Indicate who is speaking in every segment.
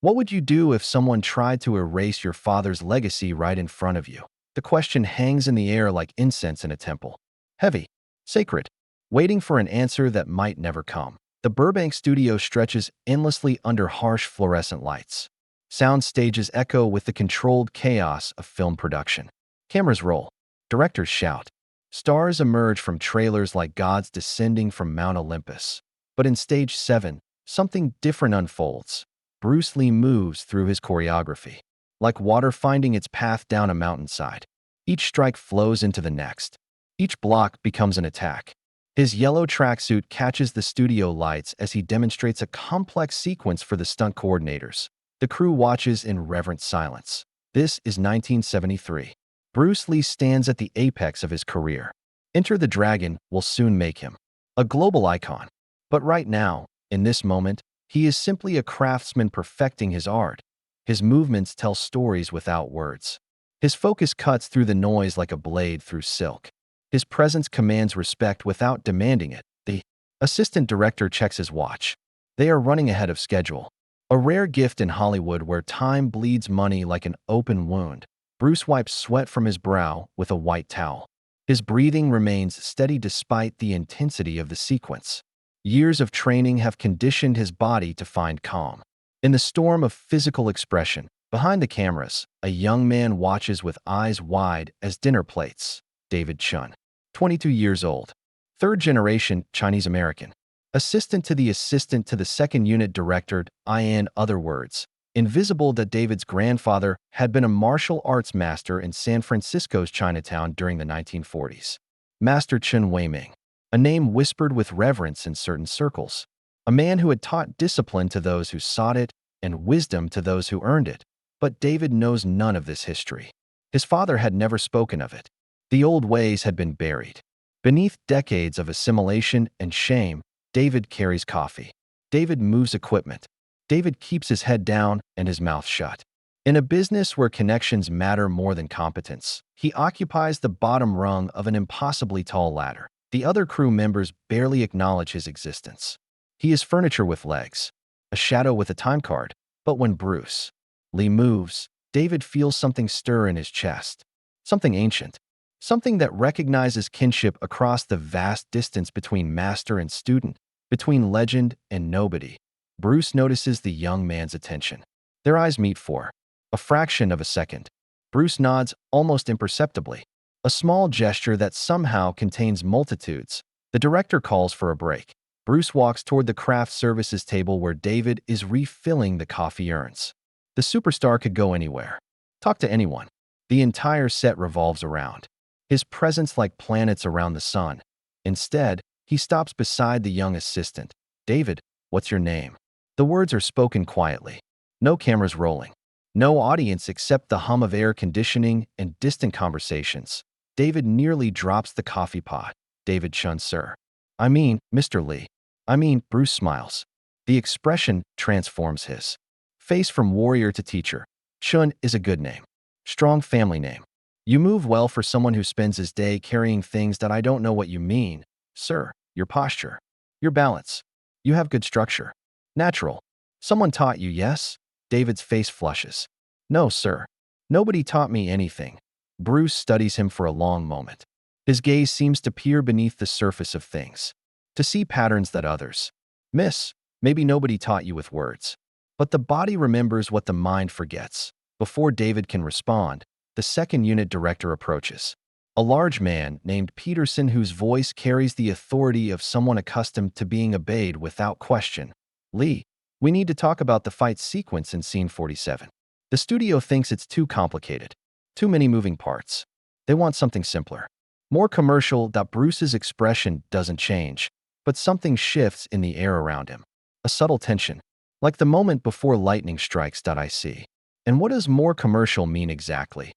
Speaker 1: What would you do if someone tried to erase your father's legacy right in front of you? The question hangs in the air like incense in a temple. Heavy, sacred, waiting for an answer that might never come. The Burbank studio stretches endlessly under harsh fluorescent lights. Sound stages echo with the controlled chaos of film production. Cameras roll. Directors shout. Stars emerge from trailers like gods descending from Mount Olympus. But in stage 7, something different unfolds. Bruce Lee moves through his choreography, like water finding its path down a mountainside. Each strike flows into the next. Each block becomes an attack. His yellow tracksuit catches the studio lights as he demonstrates a complex sequence for the stunt coordinators. The crew watches in reverent silence. This is 1973. Bruce Lee stands at the apex of his career. Enter the Dragon will soon make him a global icon. But right now, in this moment, he is simply a craftsman perfecting his art. His movements tell stories without words. His focus cuts through the noise like a blade through silk. His presence commands respect without demanding it. The assistant director checks his watch. They are running ahead of schedule. A rare gift in Hollywood where time bleeds money like an open wound. Bruce wipes sweat from his brow with a white towel. His breathing remains steady despite the intensity of the sequence. Years of training have conditioned his body to find calm. In the storm of physical expression, behind the cameras, a young man watches with eyes wide as dinner plates. David Chun, 22 years old, third-generation Chinese-American. Assistant to the second unit director, in other words, invisible that David's grandfather had been a martial arts master in San Francisco's Chinatown during the 1940s. Master Chen Weiming, a name whispered with reverence in certain circles. A man who had taught discipline to those who sought it and wisdom to those who earned it. But David knows none of this history. His father had never spoken of it. The old ways had been buried. Beneath decades of assimilation and shame, David carries coffee. David moves equipment. David keeps his head down and his mouth shut. In a business where connections matter more than competence, he occupies the bottom rung of an impossibly tall ladder. The other crew members barely acknowledge his existence. He is furniture with legs, a shadow with a time card. But when Bruce Lee moves, David feels something stir in his chest. Something ancient. Something that recognizes kinship across the vast distance between master and student, between legend and nobody. Bruce notices the young man's attention. Their eyes meet for a fraction of a second. Bruce nods almost imperceptibly. A small gesture that somehow contains multitudes. The director calls for a break. Bruce walks toward the craft services table where David is refilling the coffee urns. The superstar could go anywhere. Talk to anyone. The entire set revolves around his presence like planets around the sun. Instead, he stops beside the young assistant. David, what's your name? The words are spoken quietly. No cameras rolling. No audience except the hum of air conditioning and distant conversations. David nearly drops the coffee pot. David Chun, sir. I mean, Mr. Lee. Bruce smiles. The expression transforms his face from warrior to teacher. Chun is a good name. Strong family name. You move well for someone who spends his day carrying things that I don't know what you mean. Sir, your posture. Your balance. You have good structure. Natural. Someone taught you, yes? David's face flushes. No, sir. Nobody taught me anything. Bruce studies him for a long moment. His gaze seems to peer beneath the surface of things, to see patterns that others miss. Maybe nobody taught you with words. But the body remembers what the mind forgets. Before David can respond, the second unit director approaches. A large man named Peterson whose voice carries the authority of someone accustomed to being obeyed without question. Lee, we need to talk about the fight sequence in scene 47. The studio thinks it's too complicated. Too many moving parts. They want something simpler. More commercial. Bruce's expression doesn't change, but something shifts in the air around him. A subtle tension, like the moment before lightning strikes. I see. And what does more commercial mean exactly?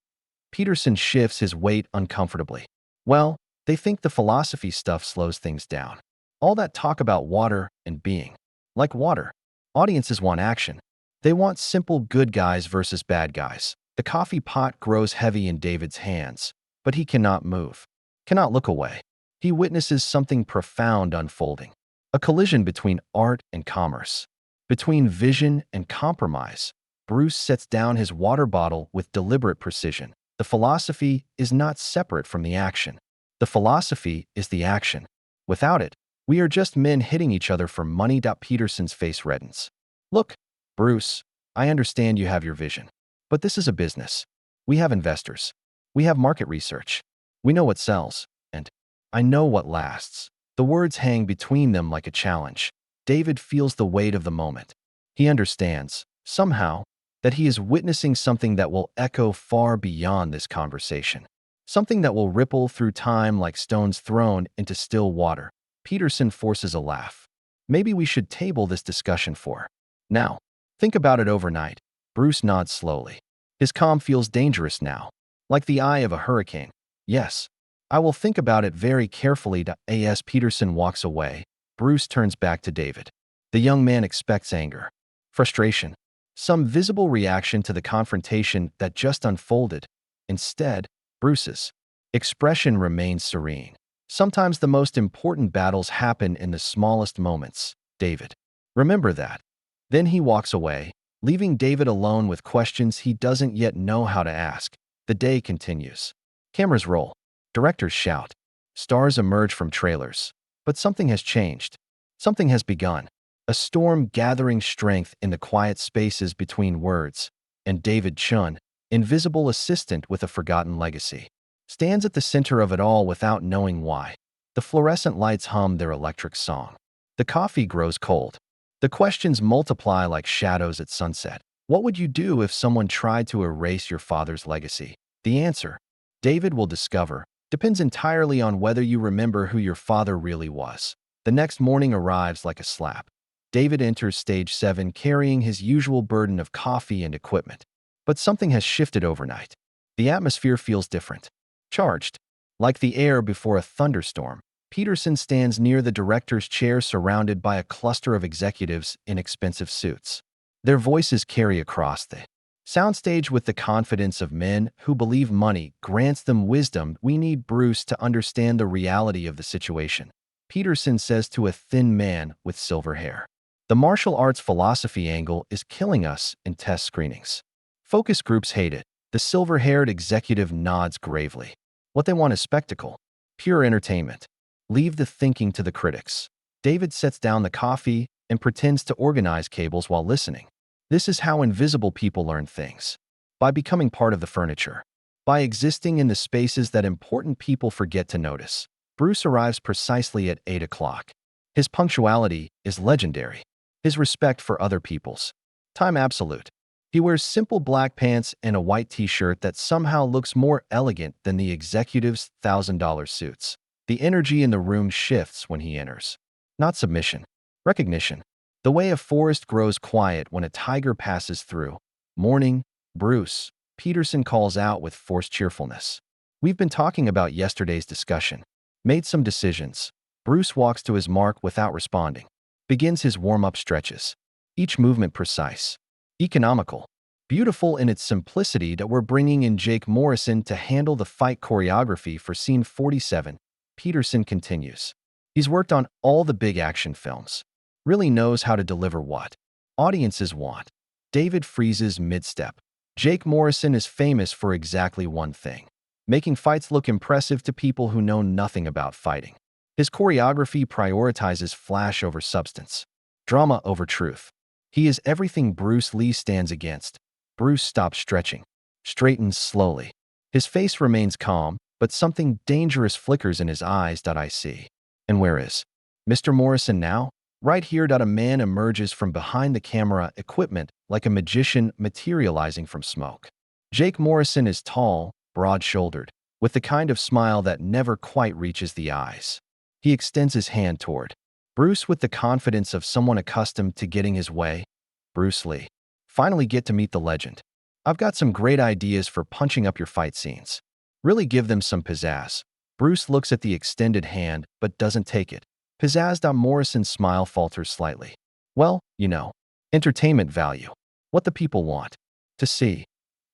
Speaker 1: Peterson shifts his weight uncomfortably. Well, they think the philosophy stuff slows things down. All that talk about water and being. Like water. Audiences want action. They want simple good guys versus bad guys. The coffee pot grows heavy in David's hands, but he cannot move, cannot look away. He witnesses something profound unfolding. A collision between art and commerce. Between vision and compromise, Bruce sets down his water bottle with deliberate precision. The philosophy is not separate from the action. The philosophy is the action. Without it, we are just men hitting each other for money. Peterson's face reddens. Look, Bruce, I understand you have your vision. But this is a business. We have investors. We have market research. We know what sells. And I know what lasts. The words hang between them like a challenge. David feels the weight of the moment. He understands, somehow, that he is witnessing something that will echo far beyond this conversation. Something that will ripple through time like stones thrown into still water. Peterson forces a laugh. Maybe we should table this discussion for now. Think about it overnight. Bruce nods slowly. His calm feels dangerous now, like the eye of a hurricane. Yes, I will think about it very carefully. As Peterson walks away, Bruce turns back to David. The young man expects anger, frustration, some visible reaction to the confrontation that just unfolded. Instead, Bruce's expression remains serene. Sometimes the most important battles happen in the smallest moments, David. Remember that. Then he walks away, leaving David alone with questions he doesn't yet know how to ask. The day continues. Cameras roll. Directors shout. Stars emerge from trailers. But something has changed. Something has begun. A storm gathering strength in the quiet spaces between words. And David Chun, invisible assistant with a forgotten legacy, stands at the center of it all without knowing why. The fluorescent lights hum their electric song. The coffee grows cold. The questions multiply like shadows at sunset. What would you do if someone tried to erase your father's legacy? The answer, David will discover, depends entirely on whether you remember who your father really was. The next morning arrives like a slap. David enters stage 7 carrying his usual burden of coffee and equipment. But something has shifted overnight. The atmosphere feels different. Charged. Like the air before a thunderstorm, Peterson stands near the director's chair surrounded by a cluster of executives in expensive suits. Their voices carry across the soundstage with the confidence of men who believe money grants them wisdom. We need Bruce to understand the reality of the situation, Peterson says to a thin man with silver hair. The martial arts philosophy angle is killing us in test screenings. Focus groups hate it. The silver-haired executive nods gravely. What they want is spectacle, pure entertainment. Leave the thinking to the critics. David sets down the coffee and pretends to organize cables while listening. This is how invisible people learn things. By becoming part of the furniture. By existing in the spaces that important people forget to notice. Bruce arrives precisely at 8 o'clock. His punctuality is legendary. His respect for other people's time absolute. He wears simple black pants and a white t-shirt that somehow looks more elegant than the executive's $1,000 suits. The energy in the room shifts when he enters. Not submission. Recognition. The way a forest grows quiet when a tiger passes through. Morning, Bruce, Peterson calls out with forced cheerfulness. We've been talking about yesterday's discussion. Made some decisions. Bruce walks to his mark without responding. Begins his warm-up stretches. Each movement precise. Economical. Beautiful in its simplicity. That we're bringing in Jake Morrison to handle the fight choreography for scene 47. Peterson continues. He's worked on all the big action films. Really knows how to deliver what audiences want. David freezes mid-step. Jake Morrison is famous for exactly one thing. Making fights look impressive to people who know nothing about fighting. His choreography prioritizes flash over substance. Drama over truth. He is everything Bruce Lee stands against. Bruce stops stretching. Straightens slowly. His face remains calm, but something dangerous flickers in his eyes. I see. And where is Mr. Morrison now? Right here. A man emerges from behind the camera equipment like a magician materializing from smoke. Jake Morrison is tall, broad-shouldered, with the kind of smile that never quite reaches the eyes. He extends his hand toward Bruce with the confidence of someone accustomed to getting his way. Bruce Lee. Finally get to meet the legend. I've got some great ideas for punching up your fight scenes. Really give them some pizzazz. Bruce looks at the extended hand but doesn't take it. Pizzazz. Morrison's smile falters slightly. Well, you know, entertainment value. What the people want to see.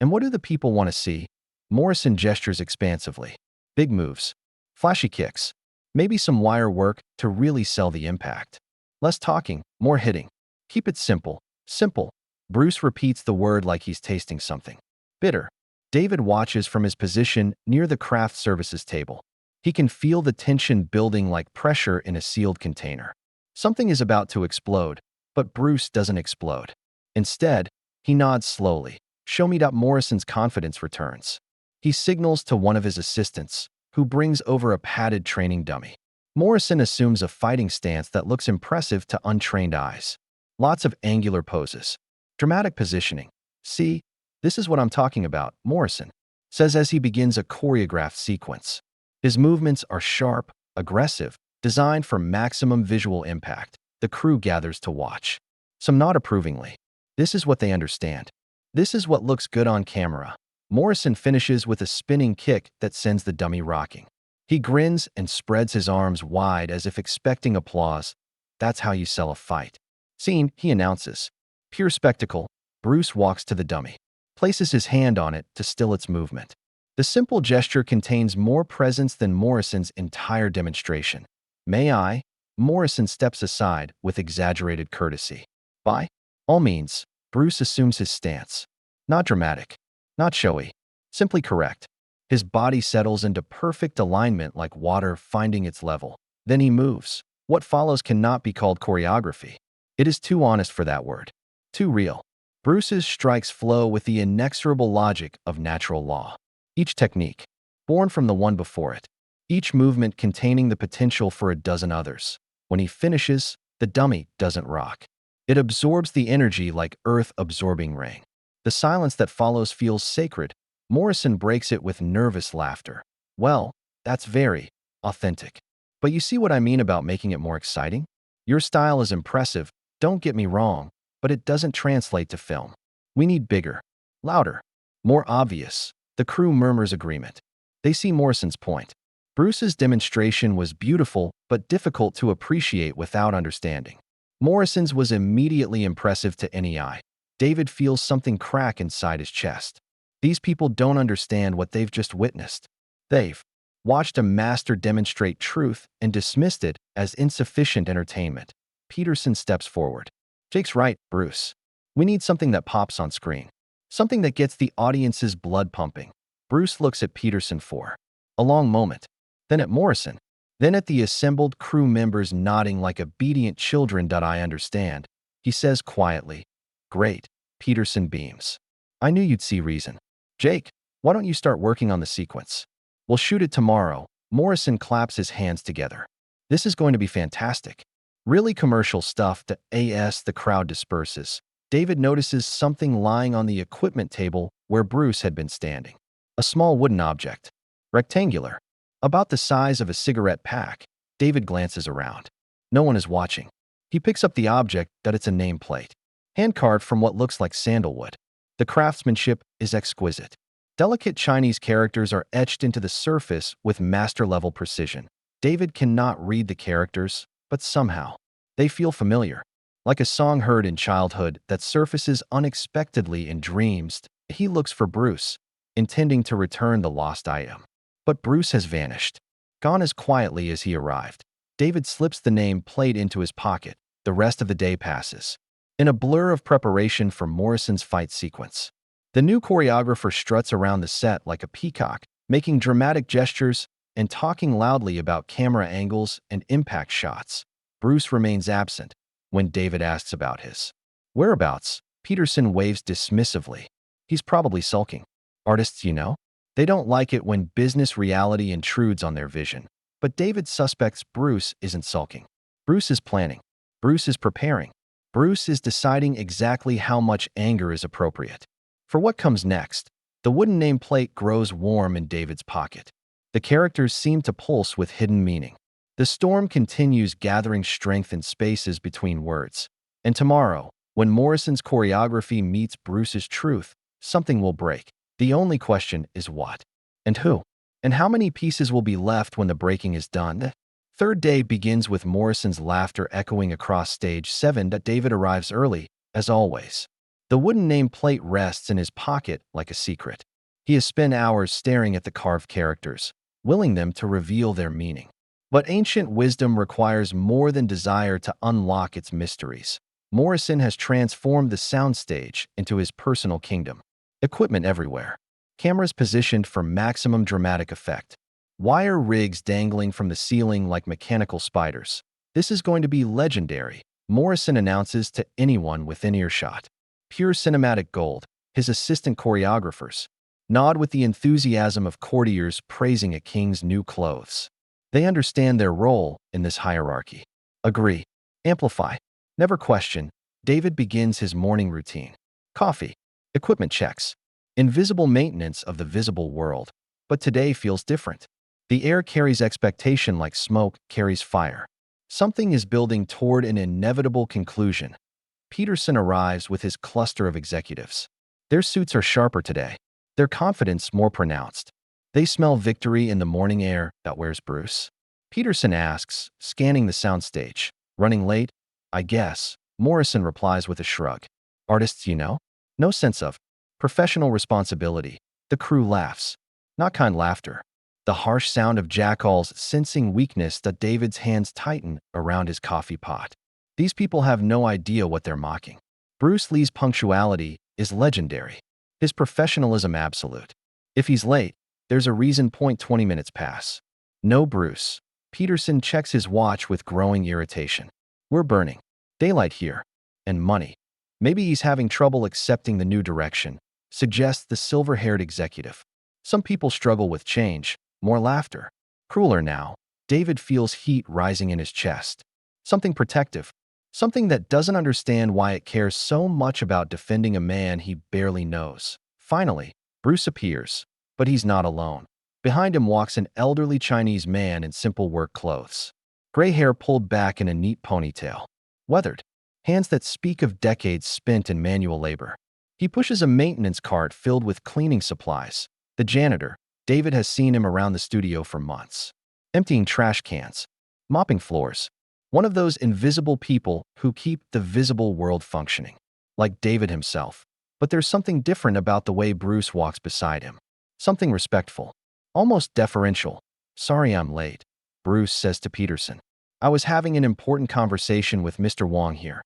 Speaker 1: And what do the people want to see? Morrison gestures expansively. Big moves. Flashy kicks. Maybe some wire work to really sell the impact. Less talking, more hitting. Keep it simple. Simple. Bruce repeats the word like he's tasting something. Bitter. David watches from his position near the craft services table. He can feel the tension building like pressure in a sealed container. Something is about to explode, but Bruce doesn't explode. Instead, he nods slowly. Show me. Morrison's confidence returns. He signals to one of his assistants, who brings over a padded training dummy. Morrison assumes a fighting stance that looks impressive to untrained eyes. Lots of angular poses. Dramatic positioning. See, this is what I'm talking about, Morrison says as he begins a choreographed sequence. His movements are sharp, aggressive, designed for maximum visual impact. The crew gathers to watch. Some nod approvingly. This is what they understand. This is what looks good on camera. Morrison finishes with a spinning kick that sends the dummy rocking. He grins and spreads his arms wide as if expecting applause. That's how you sell a fight. Scene, he announces. Pure spectacle. Bruce walks to the dummy, places his hand on it to still its movement. The simple gesture contains more presence than Morrison's entire demonstration. May I? Morrison steps aside with exaggerated courtesy. By all means, Bruce assumes his stance. Not dramatic, not showy, simply correct. His body settles into perfect alignment like water finding its level. Then he moves. What follows cannot be called choreography. It is too honest for that word. Too real. Bruce's strikes flow with the inexorable logic of natural law. Each technique, born from the one before it. Each movement containing the potential for a dozen others. When he finishes, the dummy doesn't rock. It absorbs the energy like earth-absorbing rain. The silence that follows feels sacred. Morrison breaks it with nervous laughter. Well, that's very authentic. But you see what I mean about making it more exciting? Your style is impressive, don't get me wrong, but it doesn't translate to film. We need bigger, louder, more obvious. The crew murmurs agreement. They see Morrison's point. Bruce's demonstration was beautiful but difficult to appreciate without understanding. Morrison's was immediately impressive to any eye. David feels something crack inside his chest. These people don't understand what they've just witnessed. They've watched a master demonstrate truth and dismissed it as insufficient entertainment. Peterson steps forward. Jake's right, Bruce. We need something that pops on screen. Something that gets the audience's blood pumping. Bruce looks at Peterson for a long moment, then at Morrison, then at the assembled crew members nodding like obedient children. I understand, he says quietly. Great. Peterson beams. I knew you'd see reason. Jake, why don't you start working on the sequence? We'll shoot it tomorrow. Morrison claps his hands together. This is going to be fantastic. Really commercial stuff. The crowd disperses. David notices something lying on the equipment table where Bruce had been standing. A small wooden object. Rectangular. About the size of a cigarette pack. David glances around. No one is watching. He picks up the object. It's a nameplate. Hand-carved from what looks like sandalwood. The craftsmanship is exquisite. Delicate Chinese characters are etched into the surface with master-level precision. David cannot read the characters, but somehow, they feel familiar. Like a song heard in childhood that surfaces unexpectedly in dreams. He looks for Bruce, intending to return the lost item. But Bruce has vanished, gone as quietly as he arrived. David slips the name plate into his pocket. The rest of the day passes in a blur of preparation for Morrison's fight sequence. The new choreographer struts around the set like a peacock, making dramatic gestures and talking loudly about camera angles and impact shots. Bruce remains absent. When David asks about his whereabouts, Peterson waves dismissively. He's probably sulking. Artists, they don't like it when business reality intrudes on their vision. But David suspects Bruce isn't sulking. Bruce is planning. Bruce is preparing. Bruce is deciding exactly how much anger is appropriate. For what comes next, the wooden nameplate grows warm in David's pocket. The characters seem to pulse with hidden meaning. The storm continues, gathering strength in spaces between words. And tomorrow, when Morrison's choreography meets Bruce's truth, something will break. The only question is what? And who? And how many pieces will be left when the breaking is done? Third day begins with Morrison's laughter echoing across stage 7. David arrives early, as always. The wooden nameplate rests in his pocket like a secret. He has spent hours staring at the carved characters, willing them to reveal their meaning. But ancient wisdom requires more than desire to unlock its mysteries. Morrison has transformed the soundstage into his personal kingdom. Equipment everywhere. Cameras positioned for maximum dramatic effect. Wire rigs dangling from the ceiling like mechanical spiders. This is going to be legendary, Morrison announces to anyone within earshot. Pure cinematic gold. His assistant choreographers nod with the enthusiasm of courtiers praising a king's new clothes. They understand their role in this hierarchy. Agree. Amplify. Never question. David begins his morning routine. Coffee. Equipment checks. Invisible maintenance of the visible world. But today feels different. The air carries expectation like smoke carries fire. Something is building toward an inevitable conclusion. Peterson arrives with his cluster of executives. Their suits are sharper today. Their confidence more pronounced. They smell victory in the morning air. Where's Bruce? Peterson asks, scanning the soundstage. Running late? I guess. Morrison replies with a shrug. Artists, you know? No sense of professional responsibility. The crew laughs. Not kind laughter. The harsh sound of jackals sensing weakness that David's hands tighten around his coffee pot. These people have no idea what they're mocking. Bruce Lee's punctuality is legendary. His professionalism absolute. If he's late, there's a reason. 20 minutes pass. No Bruce. Peterson checks his watch with growing irritation. We're burning daylight here. And money. Maybe he's having trouble accepting the new direction, suggests the silver-haired executive. Some people struggle with change. More laughter. Crueler now. David feels heat rising in his chest. Something protective. Something that doesn't understand why it cares so much about defending a man he barely knows. Finally, Bruce appears, but he's not alone. Behind him walks an elderly Chinese man in simple work clothes. Gray hair pulled back in a neat ponytail. Weathered. Hands that speak of decades spent in manual labor. He pushes a maintenance cart filled with cleaning supplies. The janitor, David, has seen him around the studio for months. Emptying trash cans. Mopping floors. One of those invisible people who keep the visible world functioning. Like David himself. But there's something different about the way Bruce walks beside him. Something respectful. Almost deferential. Sorry I'm late, Bruce says to Peterson. I was having an important conversation with Mr. Wong here.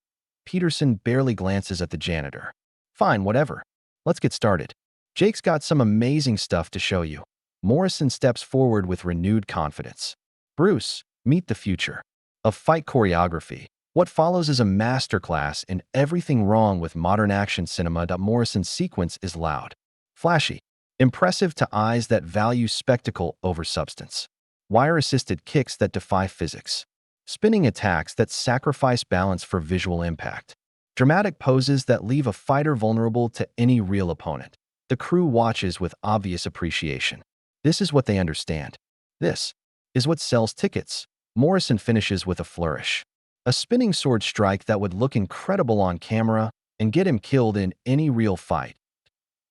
Speaker 1: Peterson barely glances at the janitor. Fine, whatever. Let's get started. Jake's got some amazing stuff to show you. Morrison steps forward with renewed confidence. Bruce, meet the future of fight choreography. What follows is a masterclass in everything wrong with modern action cinema. Morrison's sequence is loud, flashy, impressive to eyes that value spectacle over substance. Wire-assisted kicks that defy physics. Spinning attacks that sacrifice balance for visual impact. Dramatic poses that leave a fighter vulnerable to any real opponent. The crew watches with obvious appreciation. This is what they understand. This is what sells tickets. Morrison finishes with a flourish. A spinning sword strike that would look incredible on camera and get him killed in any real fight.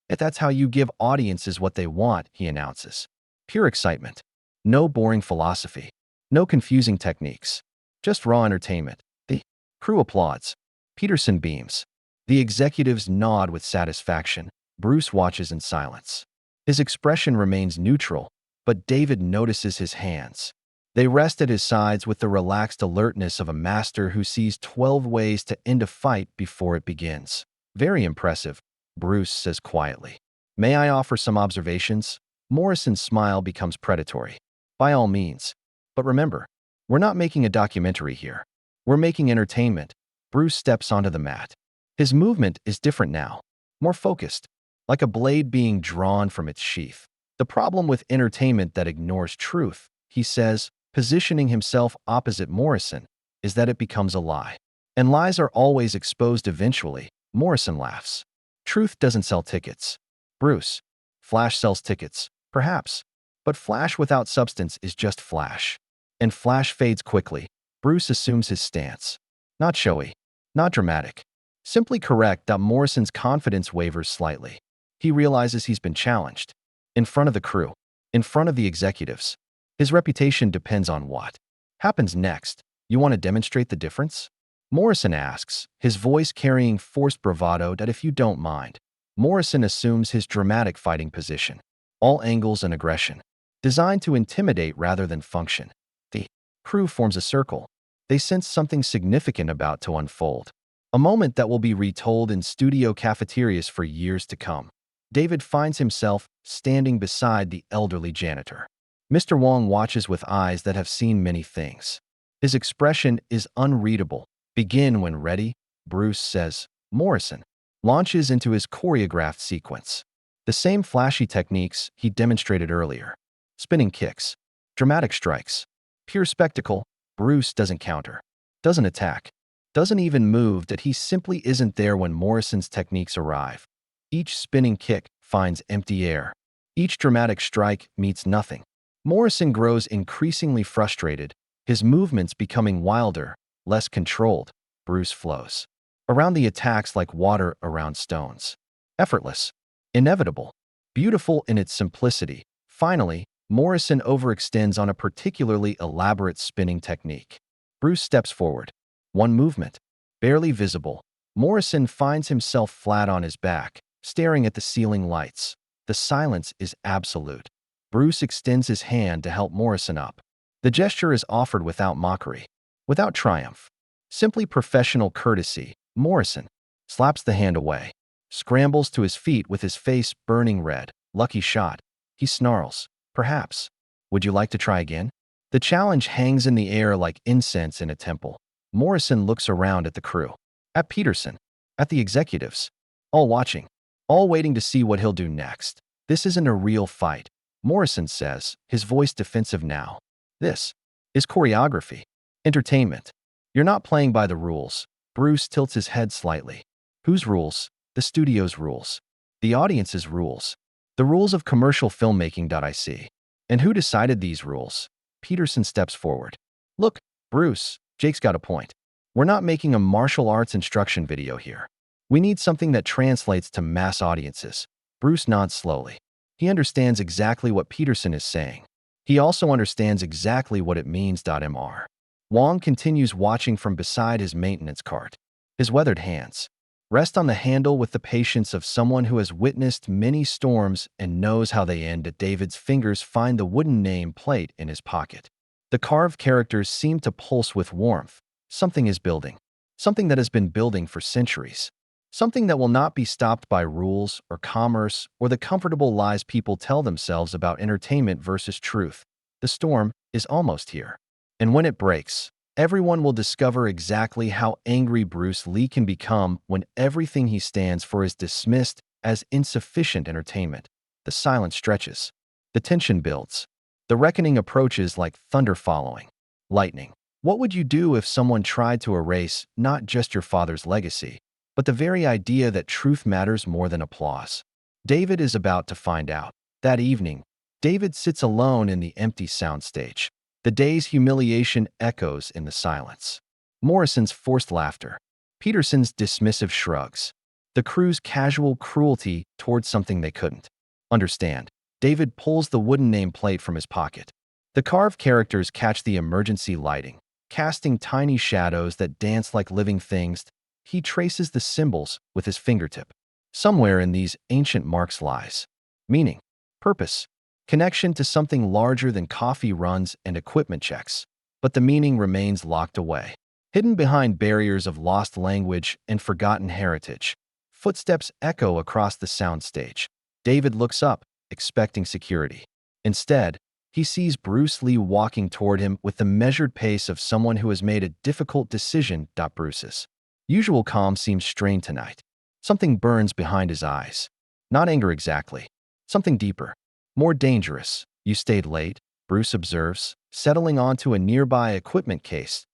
Speaker 1: If that's how you give audiences what they want, he announces. Pure excitement. No boring philosophy. No confusing techniques. Just raw entertainment. The crew applauds. Peterson beams. The executives nod with satisfaction. Bruce watches in silence. His expression remains neutral, but David notices his hands. They rest at his sides with the relaxed alertness of a master who sees 12 ways to end a fight before it begins. Very impressive, Bruce says quietly. May I offer some observations? Morrison's smile becomes predatory. By all means. But remember, we're not making a documentary here. We're making entertainment. Bruce steps onto the mat. His movement is different now. More focused. Like a blade being drawn from its sheath. The problem with entertainment that ignores truth, he says, positioning himself opposite Morrison, is that it becomes a lie. And lies are always exposed eventually. Morrison laughs. Truth doesn't sell tickets. Bruce. Flash sells tickets. Perhaps. But flash without substance is just flash. And flash fades quickly. Bruce assumes his stance. Not showy. Not dramatic. Simply correct. Morrison's confidence wavers slightly. He realizes he's been challenged. In front of the crew. In front of the executives. His reputation depends on what happens next. You want to demonstrate the difference? Morrison asks, his voice carrying forced bravado. If you don't mind. Morrison assumes his dramatic fighting position. All angles and aggression. Designed to intimidate rather than function. The crew forms a circle. They sense something significant about to unfold. A moment that will be retold in studio cafeterias for years to come. David finds himself standing beside the elderly janitor. Mr. Wong watches with eyes that have seen many things. His expression is unreadable. Begin when ready, Bruce says. Morrison launches into his choreographed sequence. The same flashy techniques he demonstrated earlier. Spinning kicks, dramatic strikes, pure spectacle. Bruce doesn't counter, doesn't attack, doesn't even move, that he simply isn't there when Morrison's techniques arrive. Each spinning kick finds empty air. Each dramatic strike meets nothing. Morrison grows increasingly frustrated, his movements becoming wilder, less controlled. Bruce flows around the attacks like water around stones. Effortless, inevitable, beautiful in its simplicity. Finally, Morrison overextends on a particularly elaborate spinning technique. Bruce steps forward. One movement, barely visible. Morrison finds himself flat on his back, staring at the ceiling lights. The silence is absolute. Bruce extends his hand to help Morrison up. The gesture is offered without mockery, without triumph. Simply professional courtesy. Morrison slaps the hand away, scrambles to his feet with his face burning red. Lucky shot. He snarls. Perhaps. Would you like to try again? The challenge hangs in the air like incense in a temple. Morrison looks around at the crew, at Peterson, at the executives, all watching, all waiting to see what he'll do next. This isn't a real fight, Morrison says, his voice defensive now. This is choreography, entertainment. You're not playing by the rules. Bruce tilts his head slightly. Whose rules? The studio's rules. The audience's rules. The rules of commercial filmmaking. I see. And who decided these rules? Peterson steps forward. Look, Bruce, Jake's got a point. We're not making a martial arts instruction video here. We need something that translates to mass audiences. Bruce nods slowly. He understands exactly what Peterson is saying. He also understands exactly what it means. Mr. Wong continues watching from beside his maintenance cart. His weathered hands rest on the handle with the patience of someone who has witnessed many storms and knows how they end. David's fingers find the wooden name plate in his pocket. The carved characters seem to pulse with warmth. Something is building. Something that has been building for centuries. Something that will not be stopped by rules or commerce or the comfortable lies people tell themselves about entertainment versus truth. The storm is almost here. And when it breaks, everyone will discover exactly how angry Bruce Lee can become when everything he stands for is dismissed as insufficient entertainment. The silence stretches. The tension builds. The reckoning approaches like thunder following lightning. What would you do if someone tried to erase not just your father's legacy, but the very idea that truth matters more than applause? David is about to find out. That evening, David sits alone in the empty soundstage. The day's humiliation echoes in the silence. Morrison's forced laughter. Peterson's dismissive shrugs. The crew's casual cruelty towards something they couldn't understand. David pulls the wooden nameplate from his pocket. The carved characters catch the emergency lighting, casting tiny shadows that dance like living things. He traces the symbols with his fingertip. Somewhere in these ancient marks lies meaning, purpose, connection to something larger than coffee runs and equipment checks. But the meaning remains locked away, hidden behind barriers of lost language and forgotten heritage. Footsteps echo across the soundstage. David looks up, expecting security. Instead, he sees Bruce Lee walking toward him with the measured pace of someone who has made a difficult decision. Bruce's usual calm seems strained tonight. Something burns behind his eyes. Not anger exactly. Something deeper. More dangerous. You stayed late, Bruce observes, settling onto a nearby equipment case.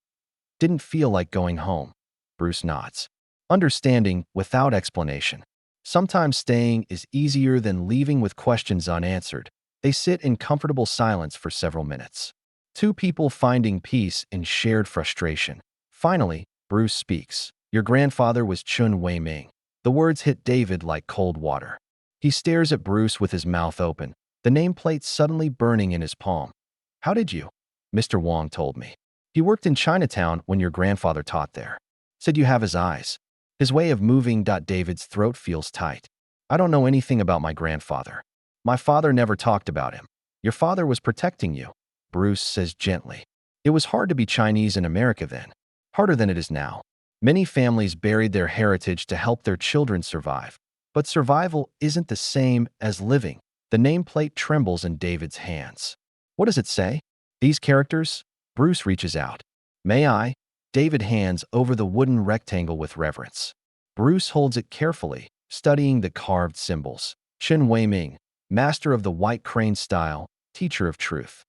Speaker 1: Didn't feel like going home. Bruce nods, understanding without explanation. Sometimes staying is easier than leaving with questions unanswered. They sit in comfortable silence for several minutes. Two people finding peace in shared frustration. Finally, Bruce speaks. Your grandfather was Chun Wei Ming. The words hit David like cold water. He stares at Bruce with his mouth open, the nameplate suddenly burning in his palm. How did you? Mr. Wong told me. He worked in Chinatown when your grandfather taught there. Said you have his eyes. His way of moving. David's throat feels tight. I don't know anything about my grandfather. My father never talked about him. Your father was protecting you, Bruce says gently. It was hard to be Chinese in America then. Harder than it is now. Many families buried their heritage to help their children survive. But survival isn't the same as living. The nameplate trembles in David's hands. What does it say? These characters? Bruce reaches out. May I? David hands over the wooden rectangle with reverence. Bruce holds it carefully, studying the carved symbols. Chen Wei-ming, master of the white crane style, teacher of truth.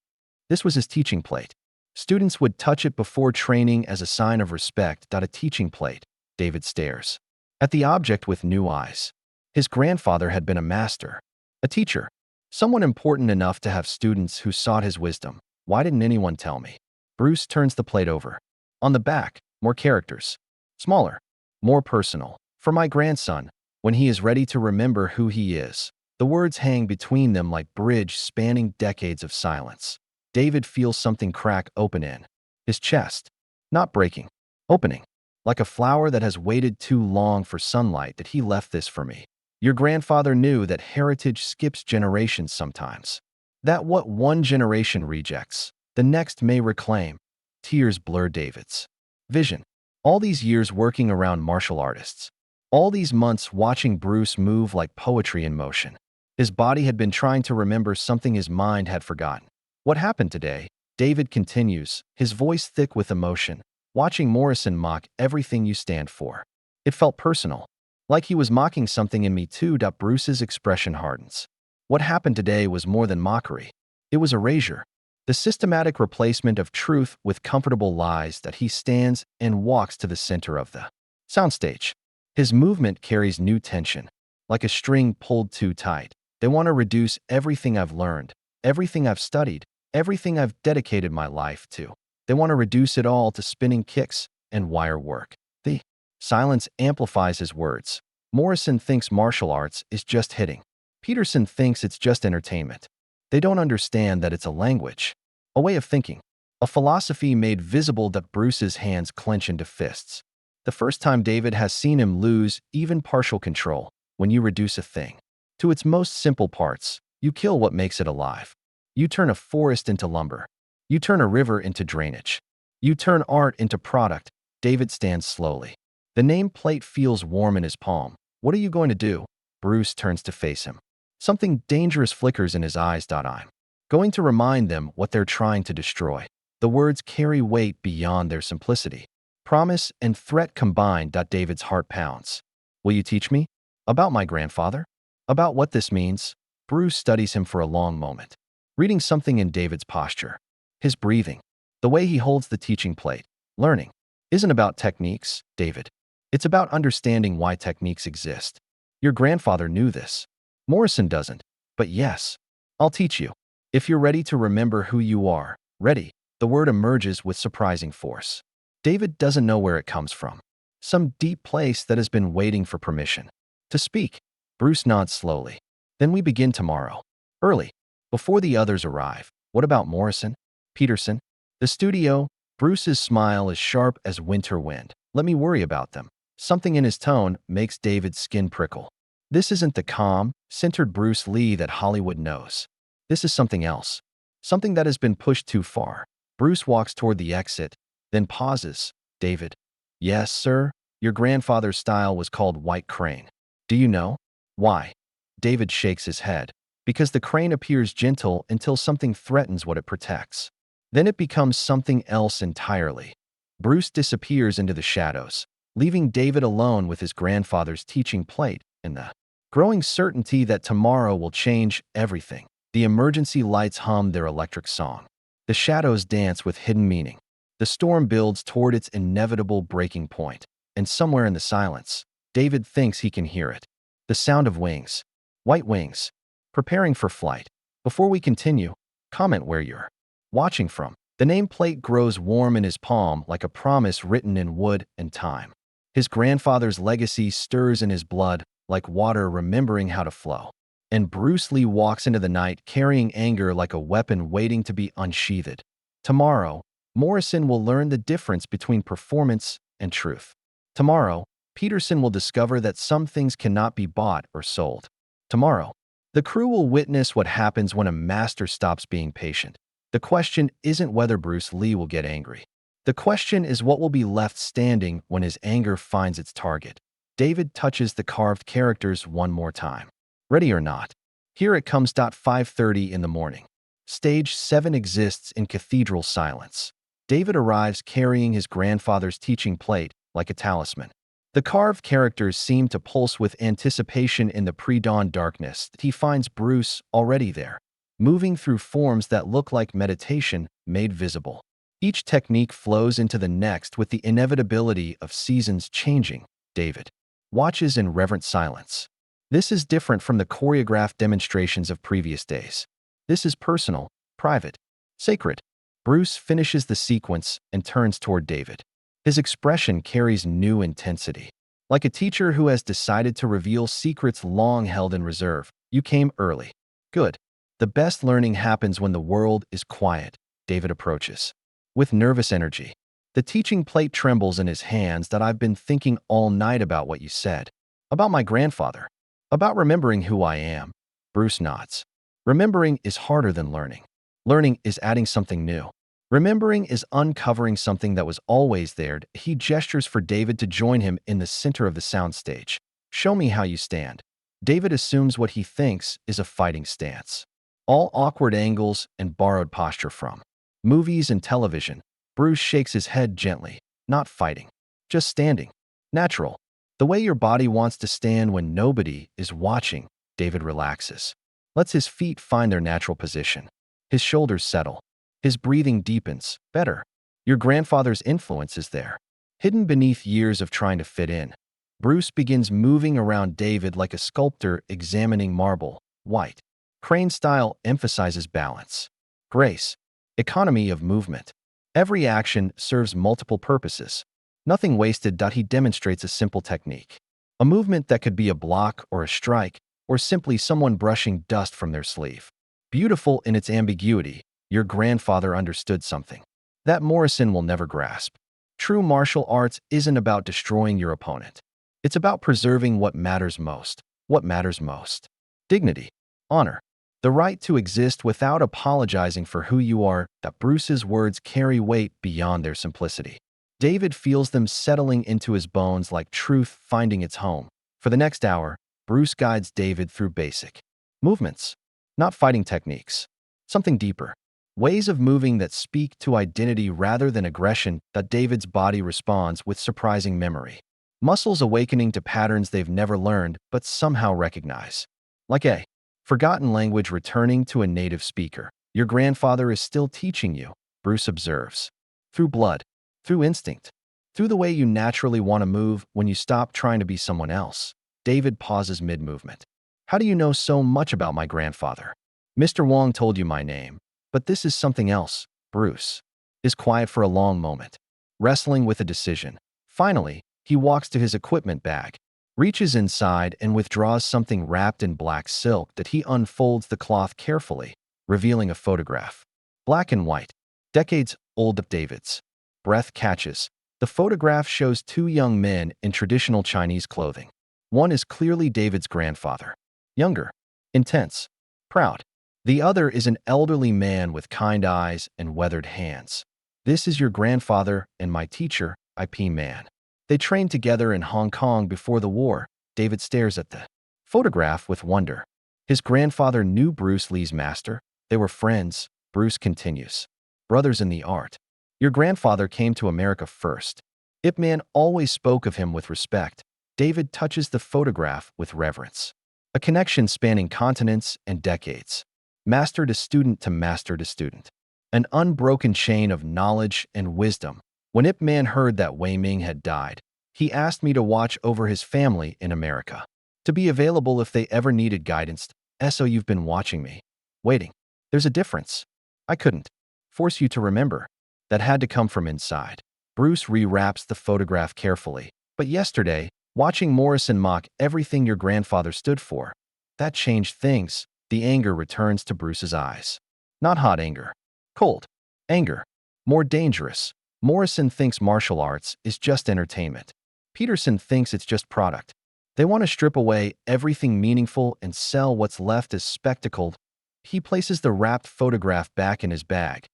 Speaker 1: This was his teaching plate. Students would touch it before training as a sign of respect. A teaching plate. David stares at the object with new eyes. His grandfather had been a master, a teacher, someone important enough to have students who sought his wisdom. Why didn't anyone tell me? Bruce turns the plate over. On the back, more characters. Smaller, more personal. For my grandson, when he is ready to remember who he is. The words hang between them like bridge spanning decades of silence. David feels something crack open in his chest. Not breaking, opening. Like a flower that has waited too long for sunlight. That he left this for me. Your grandfather knew that heritage skips generations sometimes. That what one generation rejects, the next may reclaim. Tears blur David's vision. All these years working around martial artists. All these months watching Bruce move like poetry in motion. His body had been trying to remember something his mind had forgotten. What happened today? David continues, his voice thick with emotion. Watching Morrison mock everything you stand for. It felt personal. Like he was mocking something in me too. Bruce's expression hardens. What happened today was more than mockery. It was erasure. The systematic replacement of truth with comfortable lies. That he stands and walks to the center of the soundstage. His movement carries new tension, like a string pulled too tight. They want to reduce everything I've learned, everything I've studied, everything I've dedicated my life to. They want to reduce it all to spinning kicks and wire work. The silence amplifies his words. Morrison thinks martial arts is just hitting. Peterson thinks it's just entertainment. They don't understand that it's a language, a way of thinking, a philosophy made visible. That Bruce's hands clench into fists. The first time David has seen him lose even partial control. When you reduce a thing to its most simple parts, you kill what makes it alive. You turn a forest into lumber. You turn a river into drainage. You turn art into product. David stands slowly. The nameplate feels warm in his palm. What are you going to do? Bruce turns to face him. Something dangerous flickers in his eyes. I'm going to remind them what they're trying to destroy. The words carry weight beyond their simplicity. Promise and threat combined. David's heart pounds. Will you teach me? About my grandfather? About what this means? Bruce studies him for a long moment, reading something in David's posture. His breathing, the way he holds the teaching plate. Learning isn't about techniques, David. It's about understanding why techniques exist. Your grandfather knew this. Morrison doesn't. But yes, I'll teach you. If you're ready to remember who you are, ready, the word emerges with surprising force. David doesn't know where it comes from. Some deep place that has been waiting for permission to speak. Bruce nods slowly. Then we begin tomorrow. Early, before the others arrive. What about Morrison? Peterson? The studio? Bruce's smile is sharp as winter wind. Let me worry about them. Something in his tone makes David's skin prickle. This isn't the calm, centered Bruce Lee that Hollywood knows. This is something else. Something that has been pushed too far. Bruce walks toward the exit, then pauses. David. Yes, sir. Your grandfather's style was called White Crane. Do you know why? David shakes his head. Because the crane appears gentle until something threatens what it protects. Then it becomes something else entirely. Bruce disappears into the shadows, leaving David alone with his grandfather's teaching plate and the growing certainty that tomorrow will change everything. The emergency lights hum their electric song. The shadows dance with hidden meaning. The storm builds toward its inevitable breaking point, and somewhere in the silence, David thinks he can hear it. The sound of wings. White wings. Preparing for flight. Before we continue, comment where you're watching from. The nameplate grows warm in his palm like a promise written in wood and time. His grandfather's legacy stirs in his blood like water remembering how to flow. And Bruce Lee walks into the night carrying anger like a weapon waiting to be unsheathed. Tomorrow, Morrison will learn the difference between performance and truth. Tomorrow, Peterson will discover that some things cannot be bought or sold. Tomorrow, the crew will witness what happens when a master stops being patient. The question isn't whether Bruce Lee will get angry. The question is what will be left standing when his anger finds its target. David touches the carved characters one more time. Ready or not? Here it comes. 5:30 in the morning. Stage 7 exists in cathedral silence. David arrives carrying his grandfather's teaching plate like a talisman. The carved characters seem to pulse with anticipation in the pre-dawn darkness. He finds Bruce already there, moving through forms that look like meditation made visible. Each technique flows into the next with the inevitability of seasons changing. David watches in reverent silence. This is different from the choreographed demonstrations of previous days. This is personal, private, sacred. Bruce finishes the sequence and turns toward David. His expression carries new intensity. Like a teacher who has decided to reveal secrets long held in reserve. You came early. Good. The best learning happens when the world is quiet. David approaches with nervous energy. The teaching plate trembles in his hands. That I've been thinking all night about what you said. About my grandfather. About remembering who I am. Bruce nods. Remembering is harder than learning. Learning is adding something new. Remembering is uncovering something that was always there. He gestures for David to join him in the center of the soundstage. Show me how you stand. David assumes what he thinks is a fighting stance. All awkward angles and borrowed posture from movies and television. Bruce shakes his head gently. Not fighting. Just standing. Natural. The way your body wants to stand when nobody is watching. David relaxes. Lets his feet find their natural position. His shoulders settle. His breathing deepens. Better. Your grandfather's influence is there, hidden beneath years of trying to fit in. Bruce begins moving around David like a sculptor examining marble. White. Crane style emphasizes balance, grace, economy of movement. Every action serves multiple purposes. Nothing wasted. He demonstrates a simple technique. A movement that could be a block or a strike, or simply someone brushing dust from their sleeve. Beautiful in its ambiguity. Your grandfather understood something that Morrison will never grasp. True martial arts isn't about destroying your opponent. It's about preserving what matters most. What matters most? Dignity, honor, the right to exist without apologizing for who you are. That Bruce's words carry weight beyond their simplicity. David feels them settling into his bones like truth finding its home. For the next hour, Bruce guides David through basic movements, not fighting techniques. Something deeper. Ways of moving that speak to identity rather than aggression. That David's body responds with surprising memory. Muscles awakening to patterns they've never learned but somehow recognize. Like a forgotten language returning to a native speaker. Your grandfather is still teaching you, Bruce observes. Through blood, through instinct, through the way you naturally want to move when you stop trying to be someone else. David pauses mid-movement. How do you know so much about my grandfather? Mr. Wong told you my name. But this is something else. Bruce is quiet for a long moment, wrestling with a decision. Finally, he walks to his equipment bag, reaches inside and withdraws something wrapped in black silk. That he unfolds the cloth carefully, revealing a photograph. Black and white, decades old. David's breath catches. The photograph shows two young men in traditional Chinese clothing. One is clearly David's grandfather. Younger, intense, proud. The other is an elderly man with kind eyes and weathered hands. This is your grandfather and my teacher, IP Man. They trained together in Hong Kong before the war. David stares at the photograph with wonder. His grandfather knew Bruce Lee's master. They were friends. Bruce continues. Brothers in the art. Your grandfather came to America first. Ip Man always spoke of him with respect. David touches the photograph with reverence. A connection spanning continents and decades. Master to student to master to student. An unbroken chain of knowledge and wisdom. When Ip Man heard that Wei Ming had died, he asked me to watch over his family in America. To be available if they ever needed guidance. So you've been watching me. Waiting. There's a difference. I couldn't force you to remember. That had to come from inside. Bruce rewraps the photograph carefully. But yesterday, watching Morrison mock everything your grandfather stood for, that changed things. The anger returns to Bruce's eyes. Not hot anger. Cold anger. More dangerous. Morrison thinks martial arts is just entertainment. Peterson thinks it's just product. They want to strip away everything meaningful and sell what's left as spectacle. He places the wrapped photograph back in his bag.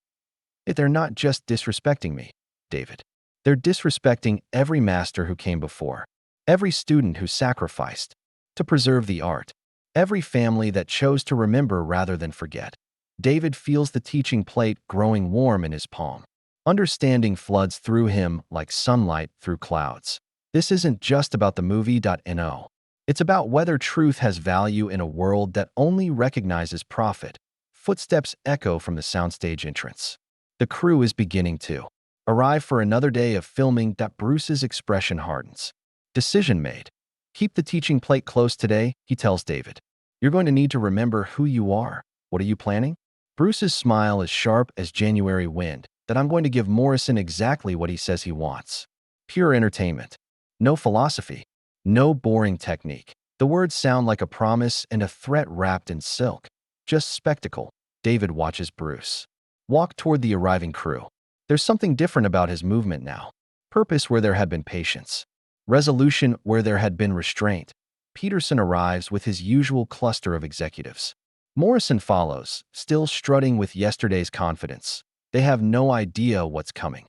Speaker 1: They're not just disrespecting me. David. They're disrespecting every master who came before, every student who sacrificed to preserve the art, every family that chose to remember rather than forget. David feels the teaching plate growing warm in his palm. Understanding floods through him like sunlight through clouds. This isn't just about the movie.no. It's about whether truth has value in a world that only recognizes profit. Footsteps echo from the soundstage entrance. The crew is beginning to arrive for another day of filming. Bruce's expression hardens. Decision made. Keep the teaching plate close today, he tells David. You're going to need to remember who you are. What are you planning? Bruce's smile is sharp as January wind, that I'm going to give Morrison exactly what he says he wants. Pure entertainment. No philosophy. No boring technique. The words sound like a promise and a threat wrapped in silk. Just spectacle. David watches Bruce walk toward the arriving crew. There's something different about his movement now. Purpose where there had been patience. Resolution where there had been restraint. Peterson arrives with his usual cluster of executives. Morrison follows, still strutting with yesterday's confidence. They have no idea what's coming.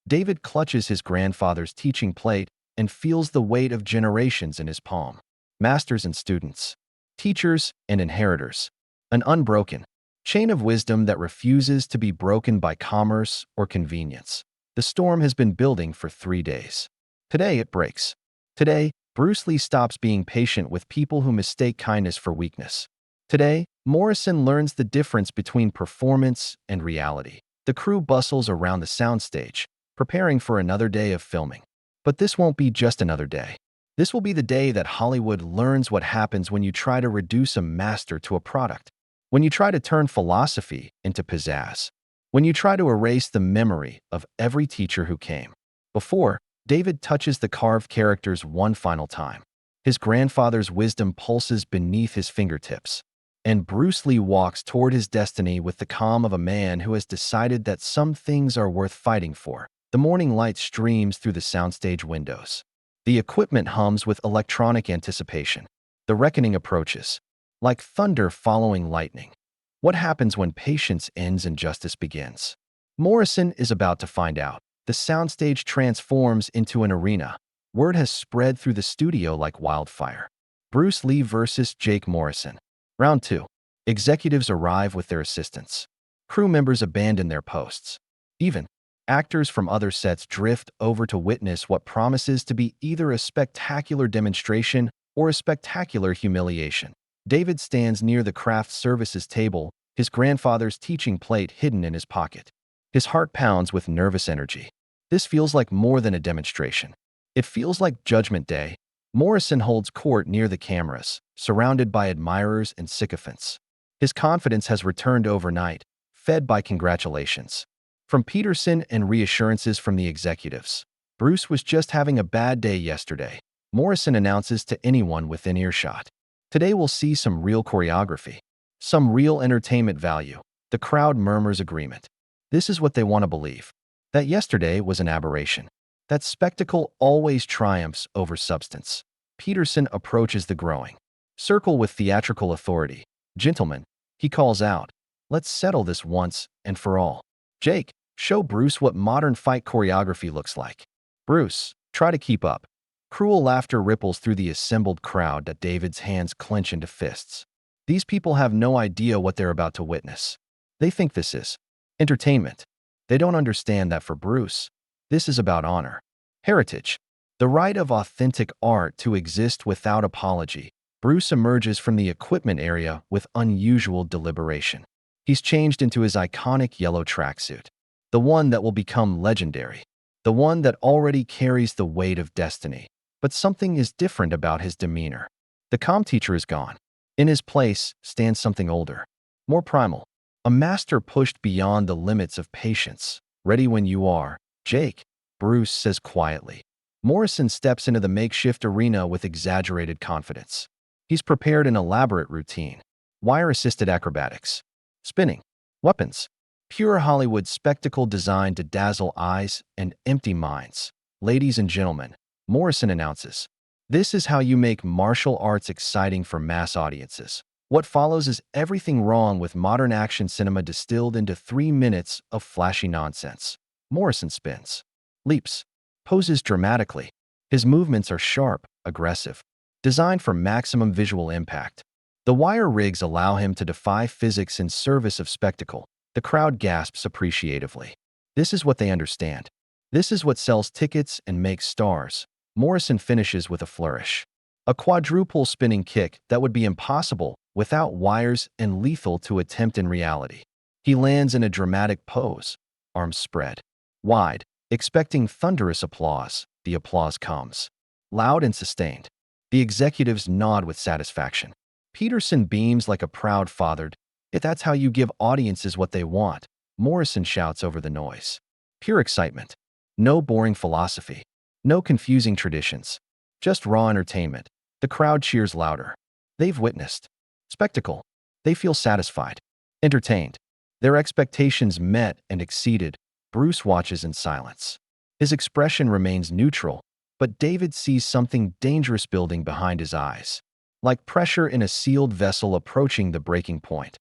Speaker 1: David clutches his grandfather's teaching plate and feels the weight of generations in his palm. Masters and students, teachers and inheritors. An unbroken chain of wisdom that refuses to be broken by commerce or convenience. The storm has been building for 3 days. Today it breaks. Today, Bruce Lee stops being patient with people who mistake kindness for weakness. Today, Morrison learns the difference between performance and reality. The crew bustles around the soundstage, preparing for another day of filming. But this won't be just another day. This will be the day that Hollywood learns what happens when you try to reduce a master to a product. When you try to turn philosophy into pizzazz. When you try to erase the memory of every teacher who came before. David touches the carved characters one final time. His grandfather's wisdom pulses beneath his fingertips. And Bruce Lee walks toward his destiny with the calm of a man who has decided that some things are worth fighting for. The morning light streams through the soundstage windows. The equipment hums with electronic anticipation. The reckoning approaches, like thunder following lightning. What happens when patience ends and justice begins? Morrison is about to find out. The soundstage transforms into an arena. Word has spread through the studio like wildfire. Bruce Lee versus Jake Morrison. Round 2. Executives arrive with their assistants. Crew members abandon their posts. Even actors from other sets drift over to witness what promises to be either a spectacular demonstration or a spectacular humiliation. David stands near the craft services table, his grandfather's teaching plate hidden in his pocket. His heart pounds with nervous energy. This feels like more than a demonstration. It feels like Judgment Day. Morrison holds court near the cameras, surrounded by admirers and sycophants. His confidence has returned overnight, fed by congratulations from Peterson and reassurances from the executives. Bruce was just having a bad day yesterday, Morrison announces to anyone within earshot. Today we'll see some real choreography, some real entertainment value. The crowd murmurs agreement. This is what they want to believe. That yesterday was an aberration. That spectacle always triumphs over substance. Peterson approaches the growing circle with theatrical authority. Gentlemen, he calls out, let's settle this once and for all. Jake, show Bruce what modern fight choreography looks like. Bruce, try to keep up. Cruel laughter ripples through the assembled crowd that David's hands clench into fists. These people have no idea what they're about to witness. They think this is entertainment. They don't understand that for Bruce, this is about honor, heritage, the right of authentic art to exist without apology. Bruce emerges from the equipment area with unusual deliberation. He's changed into his iconic yellow tracksuit, the one that will become legendary, the one that already carries the weight of destiny. But something is different about his demeanor. The comm teacher is gone. In his place stands something older, more primal, a master pushed beyond the limits of patience. Ready when you are, Jake, Bruce says quietly. Morrison steps into the makeshift arena with exaggerated confidence. He's prepared an elaborate routine, wire-assisted acrobatics, spinning, weapons, pure Hollywood spectacle designed to dazzle eyes and empty minds. Ladies and gentlemen, Morrison announces, this is how you make martial arts exciting for mass audiences. What follows is everything wrong with modern action cinema distilled into 3 minutes of flashy nonsense. Morrison spins. leaps, poses dramatically. His movements are sharp, aggressive, designed for maximum visual impact. The wire rigs allow him to defy physics in service of spectacle. The crowd gasps appreciatively. This is what they understand. This is what sells tickets and makes stars. Morrison finishes with a flourish. A quadruple spinning kick that would be impossible without wires and lethal to attempt in reality. He lands in a dramatic pose, arms spread wide, expecting thunderous applause. The applause comes, loud and sustained. The executives nod with satisfaction. Peterson beams like a proud father. If that's how you give audiences what they want, Morrison shouts over the noise. Pure excitement. No boring philosophy. No confusing traditions. Just raw entertainment. The crowd cheers louder. They've witnessed spectacle. They feel satisfied, entertained. Their expectations met and exceeded. Bruce watches in silence. His expression remains neutral, but David sees something dangerous building behind his eyes, like pressure in a sealed vessel approaching the breaking point.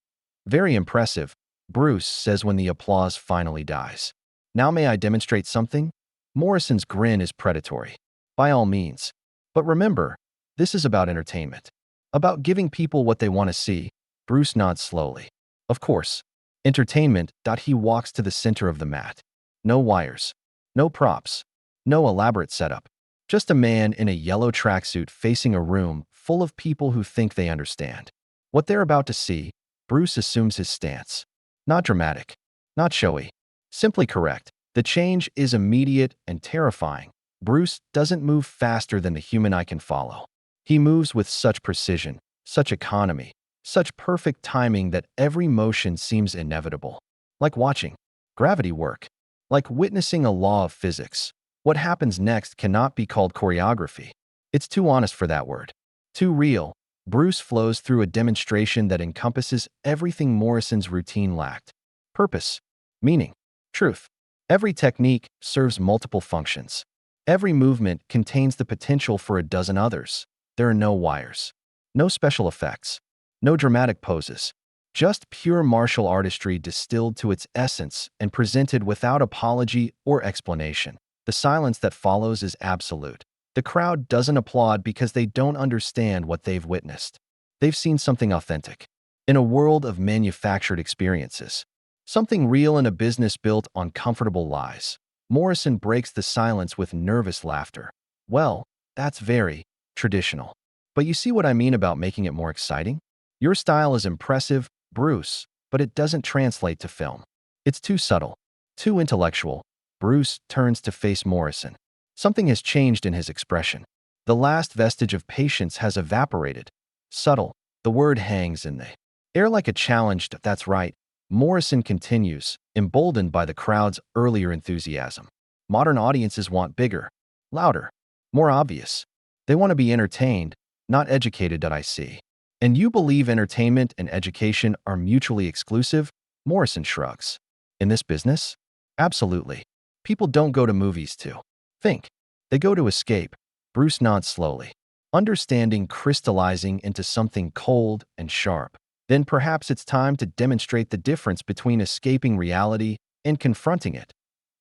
Speaker 1: Very impressive, Bruce says when the applause finally dies. Now may I demonstrate something? Morrison's grin is predatory. By all means. But remember, this is about entertainment. About giving people what they want to see. Bruce nods slowly. Of course. Entertainment. He walks to the center of the mat. No wires. No props. No elaborate setup. Just a man in a yellow tracksuit facing a room full of people who think they understand what they're about to see. Bruce assumes his stance. Not dramatic. Not showy. Simply correct. The change is immediate and terrifying. Bruce doesn't move faster than the human eye can follow. He moves with such precision, such economy, such perfect timing that every motion seems inevitable. Like watching gravity work. Like witnessing a law of physics. What happens next cannot be called choreography. It's too honest for that word. Too real. Bruce flows through a demonstration that encompasses everything Morrison's routine lacked. Purpose, meaning, truth. Every technique serves multiple functions. Every movement contains the potential for a dozen others. There are no wires, no special effects, no dramatic poses. Just pure martial artistry distilled to its essence and presented without apology or explanation. The silence that follows is absolute. The crowd doesn't applaud because they don't understand what they've witnessed. They've seen something authentic. In a world of manufactured experiences. Something real in a business built on comfortable lies. Morrison breaks the silence with nervous laughter. Well, that's very traditional. But you see what I mean about making it more exciting? Your style is impressive, Bruce, but it doesn't translate to film. It's too subtle, too intellectual. Bruce turns to face Morrison. Something has changed in his expression. The last vestige of patience has evaporated. Subtle, the word hangs in the air like a challenge. That's right. Morrison continues, emboldened by the crowd's earlier enthusiasm. Modern audiences want bigger, louder, more obvious. They want to be entertained, not educated. I see. And you believe entertainment and education are mutually exclusive? Morrison shrugs. In this business? Absolutely. People don't go to movies to think. They go to escape. Bruce nods slowly. Understanding crystallizing into something cold and sharp. Then perhaps it's time to demonstrate the difference between escaping reality and confronting it.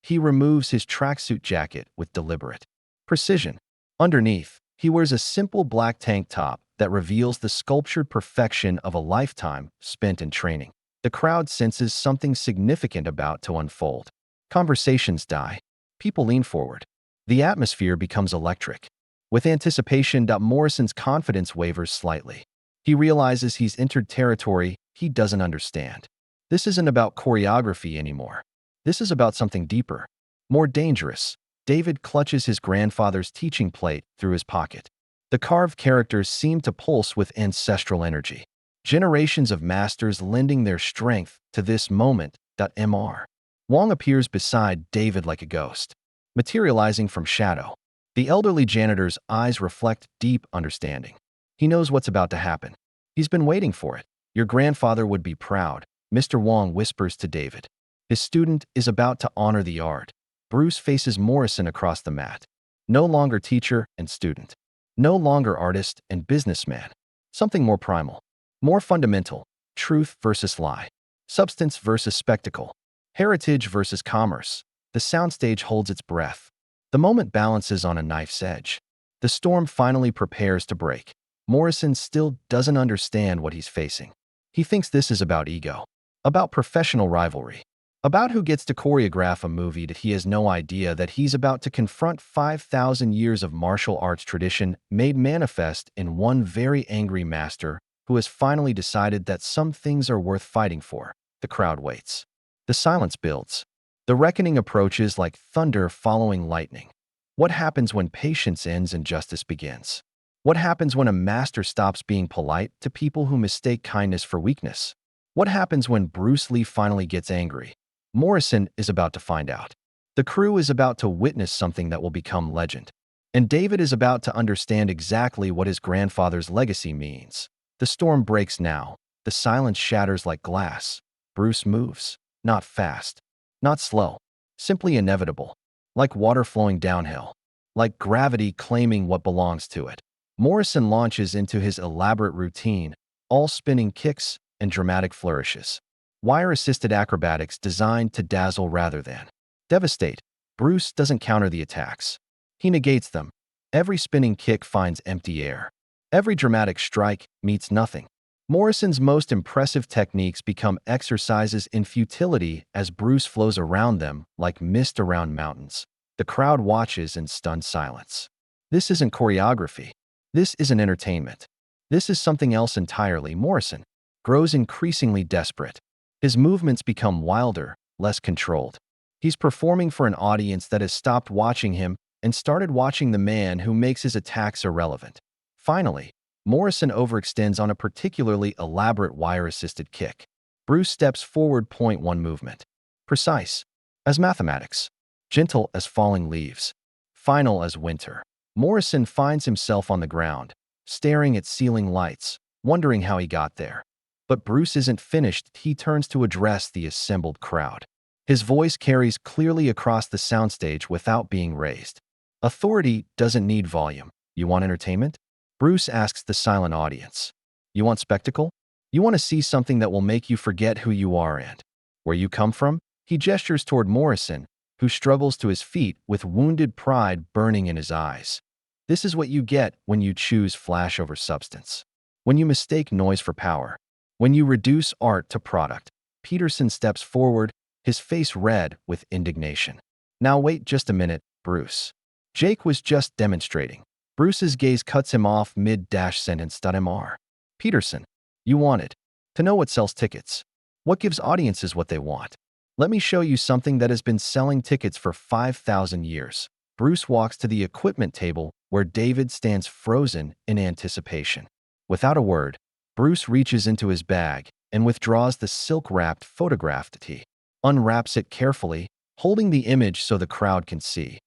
Speaker 1: He removes his tracksuit jacket with deliberate precision. Underneath, he wears a simple black tank top that reveals the sculptured perfection of a lifetime spent in training. The crowd senses something significant about to unfold. Conversations die. People lean forward. The atmosphere becomes electric. With anticipation, Morrison's confidence wavers slightly. He realizes he's entered territory he doesn't understand. This isn't about choreography anymore. This is about something deeper, more dangerous. David clutches his grandfather's teaching plate through his pocket. The carved characters seem to pulse with ancestral energy. Generations of masters lending their strength to this moment. Mr. Wong appears beside David like a ghost, materializing from shadow. The elderly janitor's eyes reflect deep understanding. He knows what's about to happen. He's been waiting for it. Your grandfather would be proud, Mr. Wong whispers to David. His student is about to honor the art. Bruce faces Morrison across the mat. No longer teacher and student. No longer artist and businessman. Something more primal. More fundamental. Truth versus lie. Substance versus spectacle. Heritage versus commerce. The soundstage holds its breath. The moment balances on a knife's edge. The storm finally prepares to break. Morrison still doesn't understand what he's facing. He thinks this is about ego, about professional rivalry, about who gets to choreograph a movie that he has no idea that he's about to confront 5,000 years of martial arts tradition made manifest in one very angry master who has finally decided that some things are worth fighting for. The crowd waits. The silence builds. The reckoning approaches like thunder following lightning. What happens when patience ends and justice begins? What happens when a master stops being polite to people who mistake kindness for weakness? What happens when Bruce Lee finally gets angry? Morrison is about to find out. The crew is about to witness something that will become legend. And David is about to understand exactly what his grandfather's legacy means. The storm breaks now. The silence shatters like glass. Bruce moves. Not fast. Not slow. Simply inevitable. Like water flowing downhill. Like gravity claiming what belongs to it. Morrison launches into his elaborate routine, all spinning kicks and dramatic flourishes. Wire-assisted acrobatics designed to dazzle rather than devastate. Bruce doesn't counter the attacks. He negates them. Every spinning kick finds empty air. Every dramatic strike meets nothing. Morrison's most impressive techniques become exercises in futility as Bruce flows around them like mist around mountains. The crowd watches in stunned silence. This isn't choreography. This isn't entertainment. This is something else entirely. Morrison grows increasingly desperate. His movements become wilder, less controlled. He's performing for an audience that has stopped watching him and started watching the man who makes his attacks irrelevant. Finally, Morrison overextends on a particularly elaborate wire-assisted kick. Bruce steps forward. Point one movement. Precise as mathematics. Gentle as falling leaves. Final as winter. Morrison finds himself on the ground, staring at ceiling lights, wondering how he got there. But Bruce isn't finished. He turns to address the assembled crowd. His voice carries clearly across the soundstage without being raised. Authority doesn't need volume. You want entertainment? Bruce asks the silent audience. You want spectacle? You want to see something that will make you forget who you are and where you come from? He gestures toward Morrison, who struggles to his feet with wounded pride burning in his eyes. This is what you get when you choose flash over substance. When you mistake noise for power. When you reduce art to product. Peterson steps forward, his face red with indignation. Now wait just a minute, Bruce. Jake was just demonstrating. Bruce's gaze cuts him off mid-sentence. Mr. Peterson, you wanted to know what sells tickets. What gives audiences what they want. Let me show you something that has been selling tickets for 5,000 years. Bruce walks to the equipment table where David stands frozen in anticipation. Without a word, Bruce reaches into his bag and withdraws the silk-wrapped photograph. He unwraps it carefully, holding the image so the crowd can see.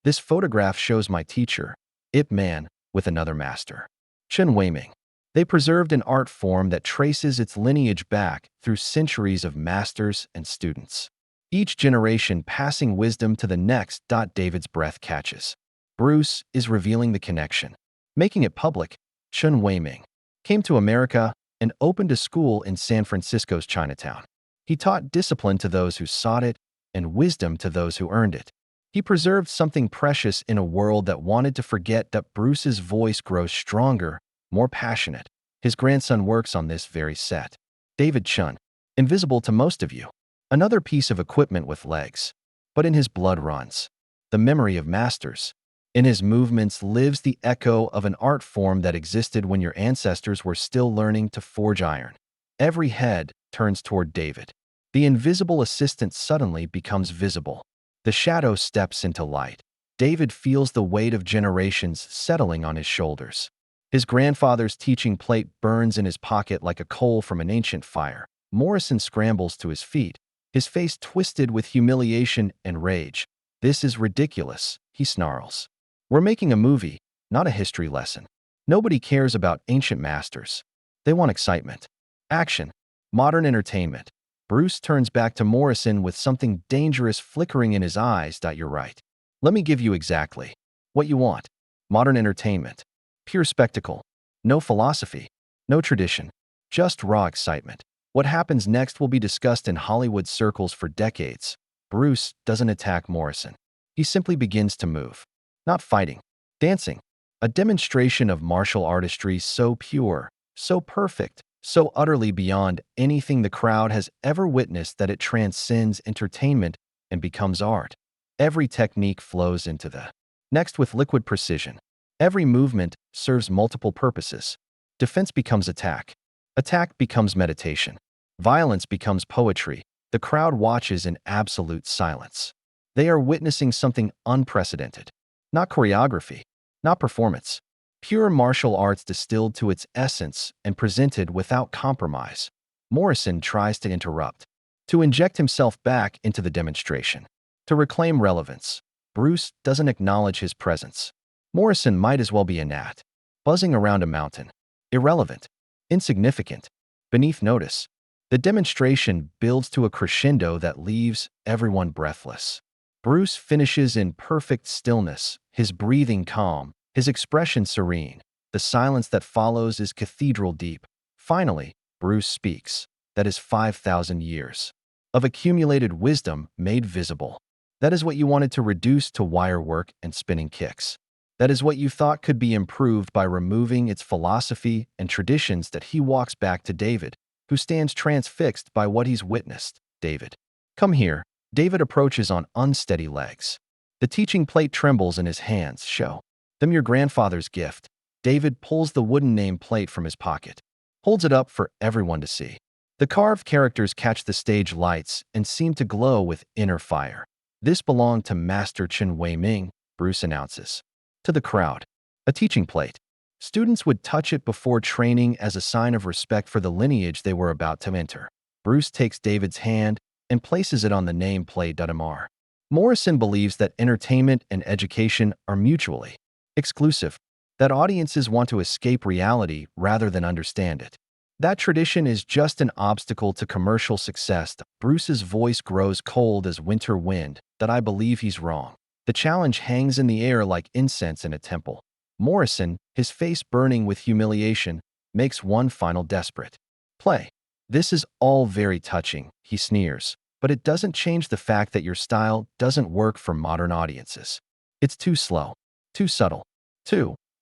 Speaker 1: This photograph shows my teacher, Ip Man, with another master, Chen Weiming. They preserved an art form that traces its lineage back through centuries of masters and students, each generation passing wisdom to the next. David's breath catches. Bruce is revealing the connection. Making it public, Chen Weiming came to America and opened a school in San Francisco's Chinatown. He taught discipline to those who sought it and wisdom to those who earned it. He preserved something precious in a world that wanted to forget. Bruce's voice grows stronger, more passionate. His grandson works on this very set. David Chun, invisible to most of you. Another piece of equipment with legs. But in his blood runs the memory of masters. In his movements lives the echo of an art form that existed when your ancestors were still learning to forge iron. Every head turns toward David. The invisible assistant suddenly becomes visible. The shadow steps into light. David feels the weight of generations settling on his shoulders. His grandfather's teaching plate burns in his pocket like a coal from an ancient fire. Morrison scrambles to his feet, his face twisted with humiliation and rage. This is ridiculous, he snarls. We're making a movie, not a history lesson. Nobody cares about ancient masters. They want excitement, action, modern entertainment. Bruce turns back to Morrison with something dangerous flickering in his eyes. You're right. Let me give you exactly what you want. Modern entertainment. Pure spectacle. No philosophy. No tradition. Just raw excitement. What happens next will be discussed in Hollywood circles for decades. Bruce doesn't attack Morrison. He simply begins to move. Not fighting, dancing. A demonstration of martial artistry so pure, so perfect, so utterly beyond anything the crowd has ever witnessed that it transcends entertainment and becomes art. Every technique flows into the next with liquid precision. Every movement serves multiple purposes. Defense becomes attack. Attack becomes meditation. Violence becomes poetry. The crowd watches in absolute silence. They are witnessing something unprecedented. Not choreography, not performance. Pure martial arts distilled to its essence and presented without compromise. Morrison tries to interrupt, to inject himself back into the demonstration, to reclaim relevance. Bruce doesn't acknowledge his presence. Morrison might as well be a gnat, buzzing around a mountain. Irrelevant, insignificant, beneath notice. The demonstration builds to a crescendo that leaves everyone breathless. Bruce finishes in perfect stillness, his breathing calm, his expression serene. The silence that follows is cathedral deep. Finally, Bruce speaks. That is 5,000 years of accumulated wisdom made visible. That is what you wanted to reduce to wire work and spinning kicks. That is what you thought could be improved by removing its philosophy and traditions. That he walks back to David, who stands transfixed by what he's witnessed. David, come here. David approaches on unsteady legs. The teaching plate trembles in his hands. Show them your grandfather's gift. David pulls the wooden name plate from his pocket, holds it up for everyone to see. The carved characters catch the stage lights and seem to glow with inner fire. This belonged to Master Chen Wei-ming, Bruce announces. To the crowd, a teaching plate. Students would touch it before training as a sign of respect for the lineage they were about to enter. Bruce takes David's hand and places it on the name plate. Mr. Morrison believes that entertainment and education are mutually exclusive, that audiences want to escape reality rather than understand it. That tradition is just an obstacle to commercial success. Bruce's voice grows cold as winter wind. That I believe he's wrong. The challenge hangs in the air like incense in a temple. Morrison, his face burning with humiliation, makes one final desperate play. This is all very touching, he sneers, but it doesn't change the fact that your style doesn't work for modern audiences. It's too slow, too subtle.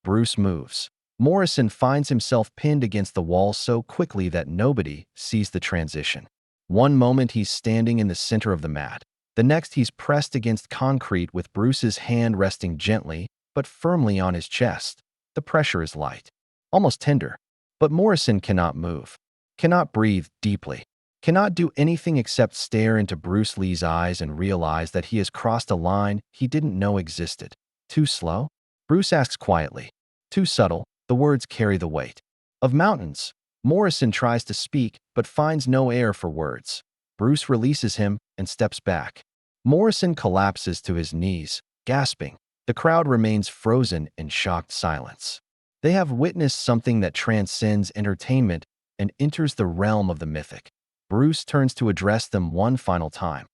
Speaker 1: Bruce moves. Morrison finds himself pinned against the wall so quickly that nobody sees the transition. One moment he's standing in the center of the mat. The next he's pressed against concrete with Bruce's hand resting gently but firmly on his chest. The pressure is light, almost tender. But Morrison cannot move, cannot breathe deeply, cannot do anything except stare into Bruce Lee's eyes and realize that he has crossed a line he didn't know existed. Too slow? Bruce asks quietly. Too subtle? The words carry the weight of mountains. Morrison tries to speak but finds no air for words. Bruce releases him and steps back. Morrison collapses to his knees, gasping. The crowd remains frozen in shocked silence. They have witnessed something that transcends entertainment and enters the realm of the mythic. Bruce turns to address them one final time.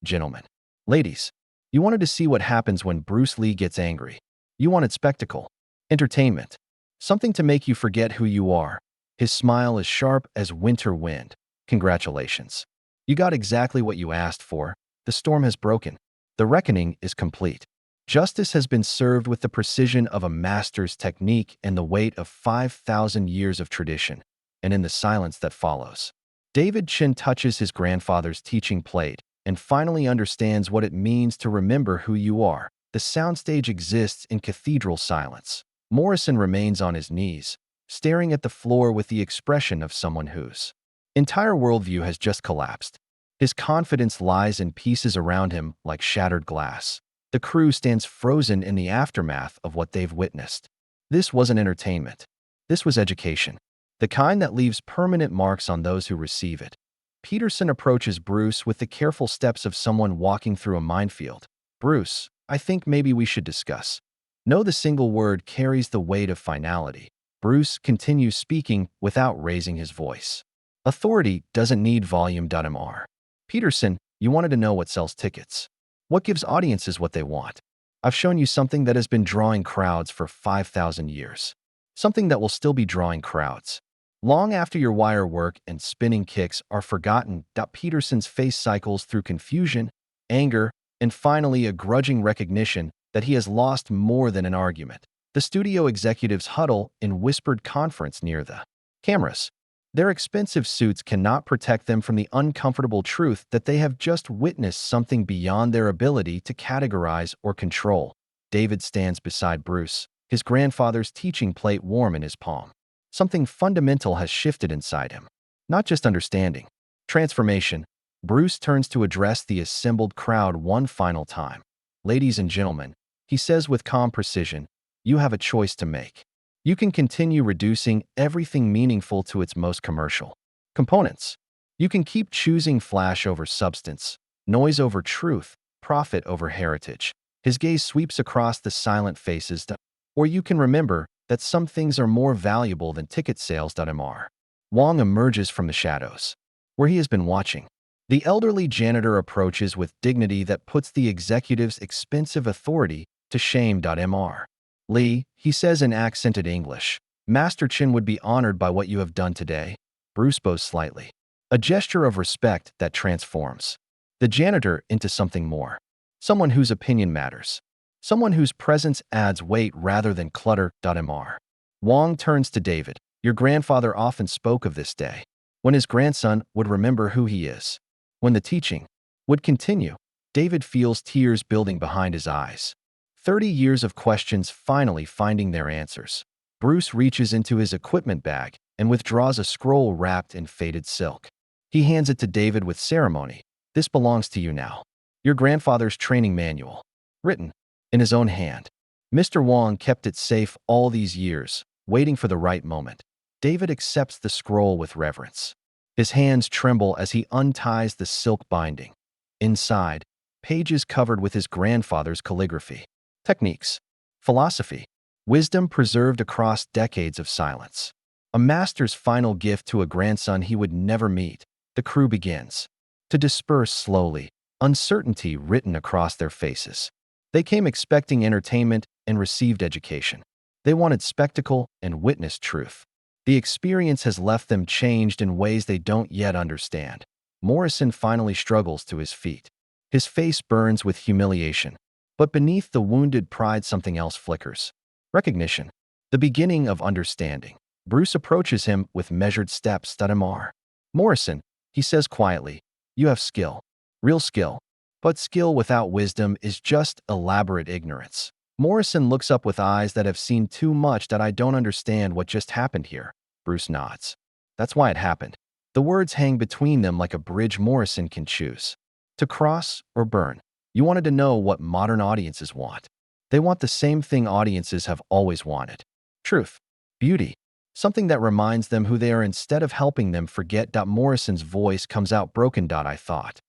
Speaker 1: Gentlemen, ladies, you wanted to see what happens when Bruce Lee gets angry. You wanted spectacle, entertainment, something to make you forget who you are. His smile is sharp as winter wind. Congratulations. You got exactly what you asked for. The storm has broken. The reckoning is complete. Justice has been served with the precision of a master's technique and the weight of 5,000 years of tradition. And in the silence that follows, David Chen touches his grandfather's teaching plate and finally understands what it means to remember who you are. The soundstage exists in cathedral silence. Morrison remains on his knees, staring at the floor with the expression of someone whose entire worldview has just collapsed. His confidence lies in pieces around him like shattered glass. The crew stands frozen in the aftermath of what they've witnessed. This wasn't entertainment. This was education, the kind that leaves permanent marks on those who receive it. Peterson approaches Bruce with the careful steps of someone walking through a minefield. Bruce, I think maybe we should discuss. No, the single word carries the weight of finality. Bruce continues speaking without raising his voice. Authority doesn't need volume. Mr. Peterson, you wanted to know what sells tickets. What gives audiences what they want? I've shown you something that has been drawing crowds for 5,000 years. Something that will still be drawing crowds long after your wire work and spinning kicks are forgotten. Peterson's face cycles through confusion anger, and finally a grudging recognition that he has lost more than an argument. The studio executives huddle in whispered conference near the cameras. Their expensive suits cannot protect them from the uncomfortable truth that they have just witnessed something beyond their ability to categorize or control. David stands beside Bruce, his grandfather's teaching plate warm in his palm. Something fundamental has shifted inside him. Not just understanding. Transformation. Bruce turns to address the assembled crowd one final time. Ladies and gentlemen, he says with calm precision, you have a choice to make. You can continue reducing everything meaningful to its most commercial components. You can keep choosing flash over substance, noise over truth, profit over heritage. His gaze sweeps across the silent faces, or you can remember that some things are more valuable than ticket sales. Mr. Wong emerges from the shadows, where he has been watching. The elderly janitor approaches with dignity that puts the executive's expensive authority to shame. Mr. Lee, he says in accented English, Master Chin would be honored by what you have done today. Bruce bows slightly. A gesture of respect that transforms the janitor into something more. Someone whose opinion matters. Someone whose presence adds weight rather than clutter. Mr. Wong turns to David. Your grandfather often spoke of this day, when his grandson would remember who he is. When the teaching would continue, David feels tears building behind his eyes. 30 years of questions finally finding their answers. Bruce reaches into his equipment bag and withdraws a scroll wrapped in faded silk. He hands it to David with ceremony. This belongs to you now. Your grandfather's training manual. Written in his own hand. Mr. Wong kept it safe all these years, waiting for the right moment. David accepts the scroll with reverence. His hands tremble as he unties the silk binding. Inside, pages covered with his grandfather's calligraphy. Techniques, philosophy, wisdom preserved across decades of silence. A master's final gift to a grandson he would never meet. The crew begins to disperse slowly, uncertainty written across their faces. They came expecting entertainment and received education. They wanted spectacle and witnessed truth. The experience has left them changed in ways they don't yet understand. Morrison finally struggles to his feet. His face burns with humiliation. But beneath the wounded pride something else flickers. Recognition. The beginning of understanding. Bruce approaches him with measured steps. Mr. Morrison, he says quietly, you have skill. Real skill. But skill without wisdom is just elaborate ignorance. Morrison looks up with eyes that have seen too much. I don't understand what just happened here. Bruce nods. That's why it happened. The words hang between them like a bridge Morrison can choose. To cross or burn. You wanted to know what modern audiences want. They want the same thing audiences have always wanted. Truth. Beauty. Something that reminds them who they are instead of helping them forget. Morrison's voice comes out broken. I thought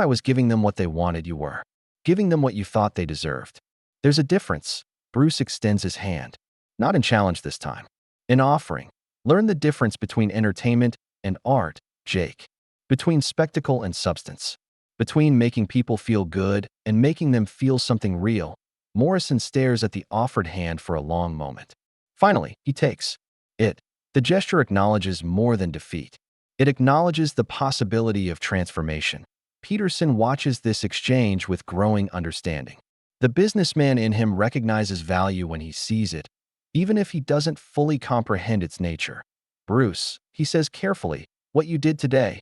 Speaker 1: I was giving them what they wanted. You were giving them what you thought they deserved. There's a difference. Bruce extends his hand. Not in challenge this time. In offering. Learn the difference between entertainment and art, Jake. Between spectacle and substance. Between making people feel good and making them feel something real. Morrison stares at the offered hand for a long moment. Finally, he takes it. The gesture acknowledges more than defeat. It acknowledges the possibility of transformation. Peterson watches this exchange with growing understanding. The businessman in him recognizes value when he sees it, even if he doesn't fully comprehend its nature. Bruce, he says carefully, what you did today,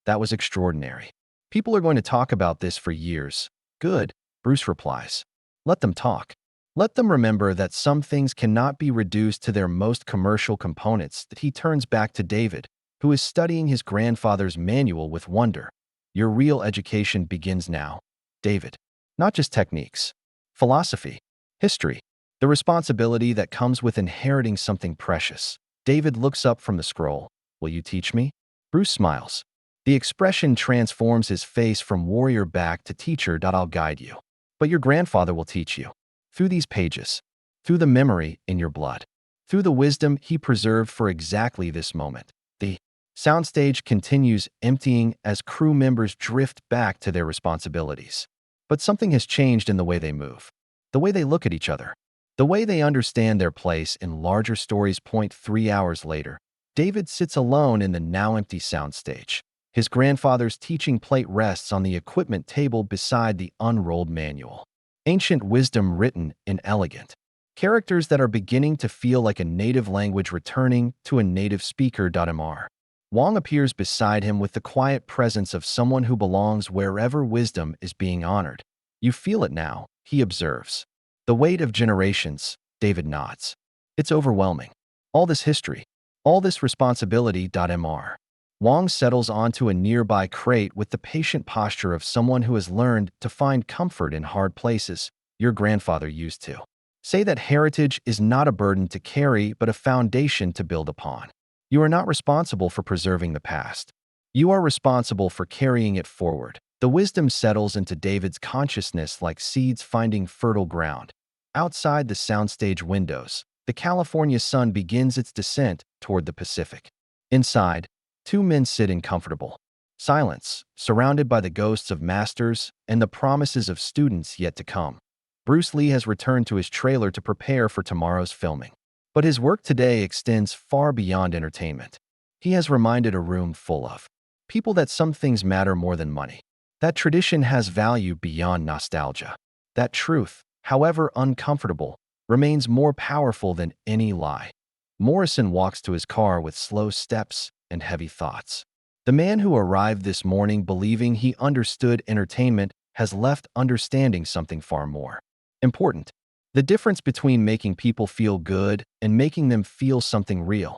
Speaker 1: that was extraordinary. People are going to talk about this for years. Good, Bruce replies. Let them talk. Let them remember that some things cannot be reduced to their most commercial components. That he turns back to David, who is studying his grandfather's manual with wonder. Your real education begins now, David. Not just techniques. Philosophy. History. The responsibility that comes with inheriting something precious. David looks up from the scroll. Will you teach me? Bruce smiles. The expression transforms his face from warrior back to teacher. I'll guide you. But your grandfather will teach you. Through these pages. Through the memory in your blood. Through the wisdom he preserved for exactly this moment. The soundstage continues emptying as crew members drift back to their responsibilities. But something has changed in the way they move. The way they look at each other. The way they understand their place in larger stories. 3 hours later, David sits alone in the now empty soundstage. His grandfather's teaching plate rests on the equipment table beside the unrolled manual. Ancient wisdom written in elegant characters that are beginning to feel like a native language returning to a native speaker. Mr. Wang appears beside him with the quiet presence of someone who belongs wherever wisdom is being honored. You feel it now, he observes. The weight of generations, David nods. It's overwhelming. All this history, all this responsibility. Mr. Wang settles onto a nearby crate with the patient posture of someone who has learned to find comfort in hard places. Your grandfather used to say that heritage is not a burden to carry but a foundation to build upon. You are not responsible for preserving the past. You are responsible for carrying it forward. The wisdom settles into David's consciousness like seeds finding fertile ground. Outside the soundstage windows, the California sun begins its descent toward the Pacific. Inside, two men sit in comfortable silence, surrounded by the ghosts of masters and the promises of students yet to come. Bruce Lee has returned to his trailer to prepare for tomorrow's filming. But his work today extends far beyond entertainment. He has reminded a room full of people that some things matter more than money. That tradition has value beyond nostalgia. That truth, however uncomfortable, remains more powerful than any lie. Morrison walks to his car with slow steps and heavy thoughts. The man who arrived this morning believing he understood entertainment has left understanding something far more important. The difference between making people feel good and making them feel something real.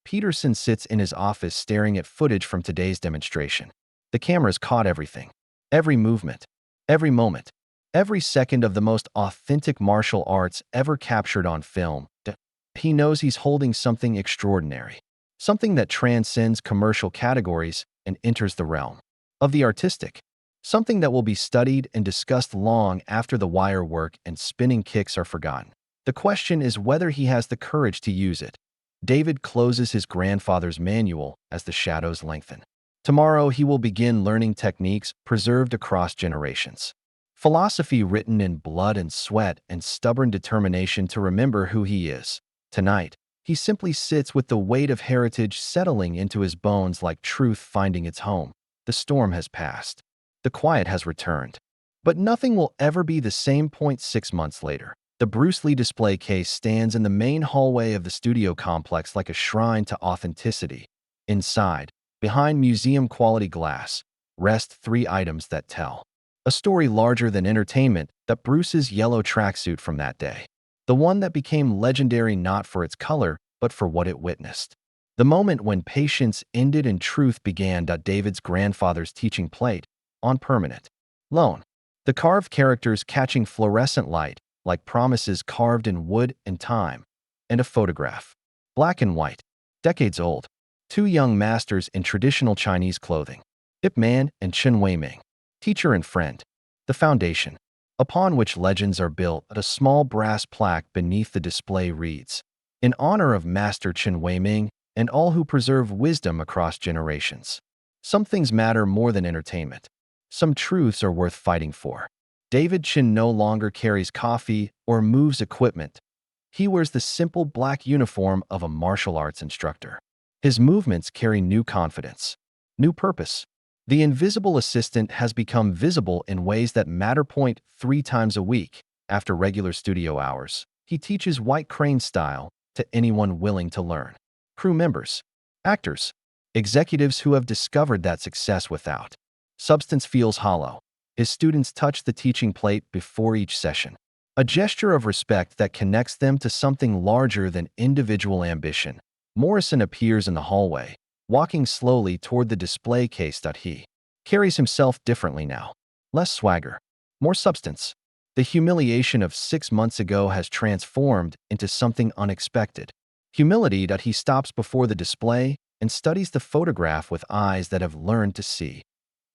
Speaker 1: Peterson sits in his office staring at footage from today's demonstration. The cameras caught everything. Every movement. Every moment. Every second of the most authentic martial arts ever captured on film. He knows he's holding something extraordinary. Something that transcends commercial categories and enters the realm of the artistic. Something that will be studied and discussed long after the wire work and spinning kicks are forgotten. The question is whether he has the courage to use it. David closes his grandfather's manual as the shadows lengthen. Tomorrow he will begin learning techniques preserved across generations. Philosophy written in blood and sweat and stubborn determination to remember who he is. Tonight, he simply sits with the weight of heritage settling into his bones like truth finding its home. The storm has passed. The quiet has returned. But nothing will ever be the same. 6 months later, the Bruce Lee display case stands in the main hallway of the studio complex like a shrine to authenticity. Inside, behind museum-quality glass, rest 3 items that tell a story larger than entertainment. That Bruce's yellow tracksuit from that day. The one that became legendary not for its color, but for what it witnessed. The moment when patience ended and truth began. David's grandfather's teaching plate, on permanent loan. The carved characters catching fluorescent light, like promises carved in wood and time. And a photograph. Black and white. Decades old. 2 young masters in traditional Chinese clothing. Ip Man and Chen Weiming. Teacher and friend. The foundation, upon which legends are built. A small brass plaque beneath the display reads, "In honor of Master Chen Weiming and all who preserve wisdom across generations." Some things matter more than entertainment. Some truths are worth fighting for. David Chen no longer carries coffee or moves equipment. He wears the simple black uniform of a martial arts instructor. His movements carry new confidence, new purpose. The invisible assistant has become visible in ways that matter. 3 times a week, after regular studio hours, he teaches White Crane style to anyone willing to learn. Crew members, actors, executives who have discovered that success without substance feels hollow. His students touch the teaching plate before each session, a gesture of respect that connects them to something larger than individual ambition. Morrison appears in the hallway, walking slowly toward the display case. He carries himself differently now. Less swagger, more substance. The humiliation of 6 months ago has transformed into something unexpected. Humility. He stops before the display and studies the photograph with eyes that have learned to see.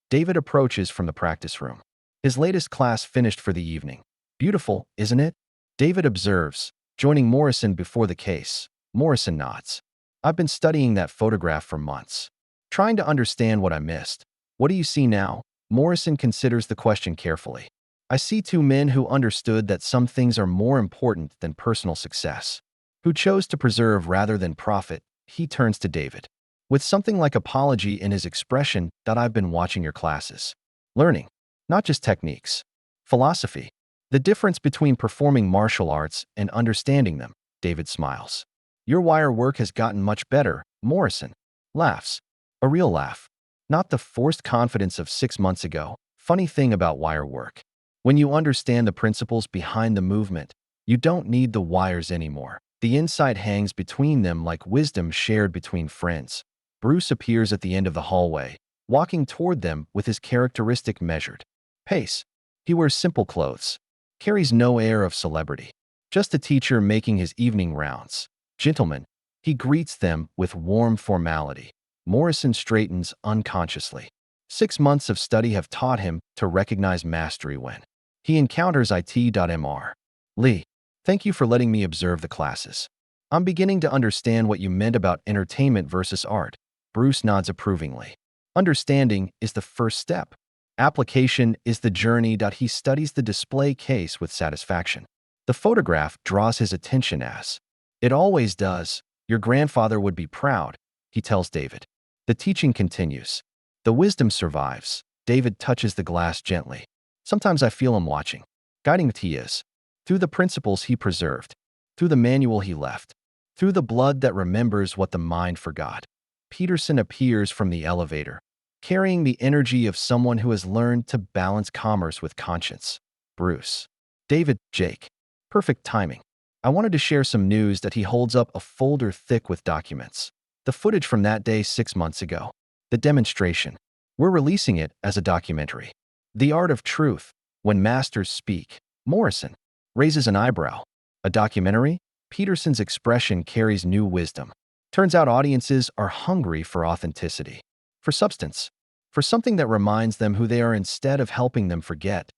Speaker 1: David approaches from the practice room. His latest class finished for the evening. Beautiful, isn't it? David observes, joining Morrison before the case. Morrison nods. I've been studying that photograph for months, trying to understand what I missed. What do you see now? Morrison considers the question carefully. I see 2 men who understood that some things are more important than personal success, who chose to preserve rather than profit. He turns to David. with something like apology in his expression that I've been watching your classes. Learning, not just techniques. Philosophy. The difference between performing martial arts and understanding them, David smiles. Your wire work has gotten much better, Morrison. Laughs. A real laugh. Not the forced confidence of 6 months ago. Funny thing about wire work. When you understand the principles behind the movement, you don't need the wires anymore. The insight hangs between them like wisdom shared between friends. Bruce appears at the end of the hallway, walking toward them with his characteristic measured pace. He wears simple clothes, carries no air of celebrity, just a teacher making his evening rounds. Gentlemen, he greets them with warm formality. Morrison straightens unconsciously. 6 months of study have taught him to recognize mastery when he encounters it.mr. Lee, thank you for letting me observe the classes. I'm beginning to understand what you meant about entertainment versus art. Bruce nods approvingly. Understanding is the first step. Application is the journey. He studies the display case with satisfaction. The photograph draws his attention as it always does. Your grandfather would be proud, he tells David. The teaching continues. The wisdom survives. David touches the glass gently. Sometimes I feel him watching, guiding what he is, through the principles he preserved, through the manual he left, through the blood that remembers what the mind forgot. Peterson appears from the elevator, carrying the energy of someone who has learned to balance commerce with conscience. Bruce. David, Jake. Perfect timing. I wanted to share some news that he holds up a folder thick with documents. The footage from that day 6 months ago. The demonstration. We're releasing it as a documentary. The Art of Truth. When Masters Speak. Morrison raises an eyebrow. A documentary? Peterson's expression carries new wisdom. Turns out audiences are hungry for authenticity, for substance, for something that reminds them who they are instead of helping them forget.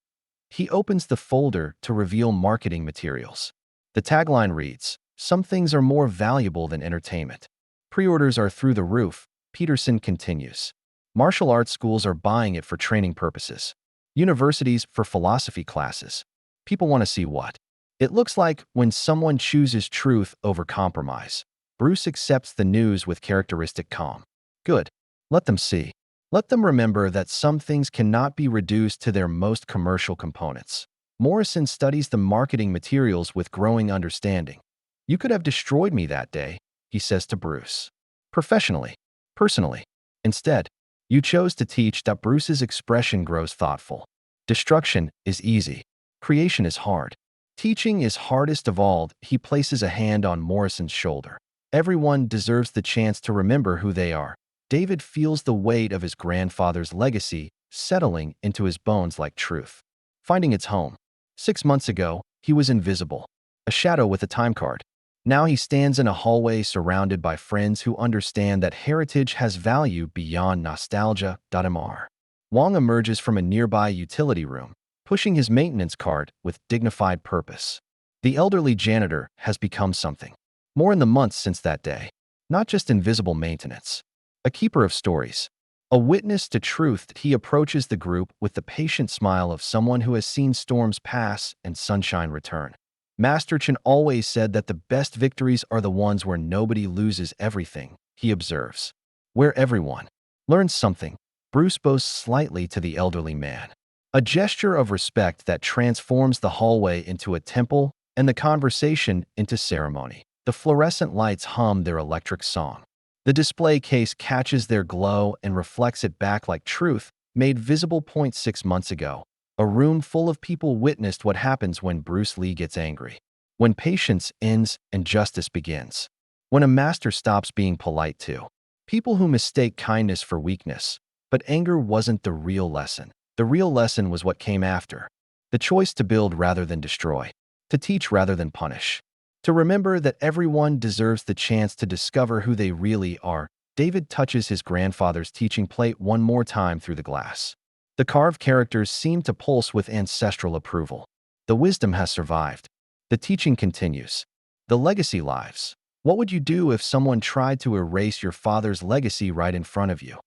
Speaker 1: He opens the folder to reveal marketing materials. The tagline reads, "Some things are more valuable than entertainment." Pre-orders are through the roof. Peterson continues. Martial arts schools are buying it for training purposes. Universities for philosophy classes. People want to see what it looks like when someone chooses truth over compromise. Bruce accepts the news with characteristic calm. Good. Let them see. Let them remember that some things cannot be reduced to their most commercial components. Morrison studies the marketing materials with growing understanding. You could have destroyed me that day, he says to Bruce. Professionally. Personally. Instead, you chose to teach. That Bruce's expression grows thoughtful. Destruction is easy. Creation is hard. Teaching is hardest of all. He places a hand on Morrison's shoulder. Everyone deserves the chance to remember who they are. David feels the weight of his grandfather's legacy settling into his bones like truth, finding its home. 6 months ago, he was invisible, a shadow with a time card. Now he stands in a hallway surrounded by friends who understand that heritage has value beyond nostalgia.mr. Wong emerges from a nearby utility room, pushing his maintenance cart with dignified purpose. The elderly janitor has become something more in the months since that day. Not just invisible maintenance. A keeper of stories. A witness to truth. He approaches the group with the patient smile of someone who has seen storms pass and sunshine return. Master Chen always said that the best victories are the ones where nobody loses everything, he observes. Where everyone learns something. Bruce bows slightly to the elderly man. A gesture of respect that transforms the hallway into a temple and the conversation into ceremony. The fluorescent lights hum their electric song. The display case catches their glow and reflects it back like truth, made visible. 6 months ago, a room full of people witnessed what happens when Bruce Lee gets angry. When patience ends and justice begins. When a master stops being polite to people who mistake kindness for weakness. But anger wasn't the real lesson. The real lesson was what came after. The choice to build rather than destroy. To teach rather than punish. To remember that everyone deserves the chance to discover who they really are. David touches his grandfather's teaching plate one more time through the glass. The carved characters seem to pulse with ancestral approval. The wisdom has survived. The teaching continues. The legacy lives. What would you do if someone tried to erase your father's legacy right in front of you?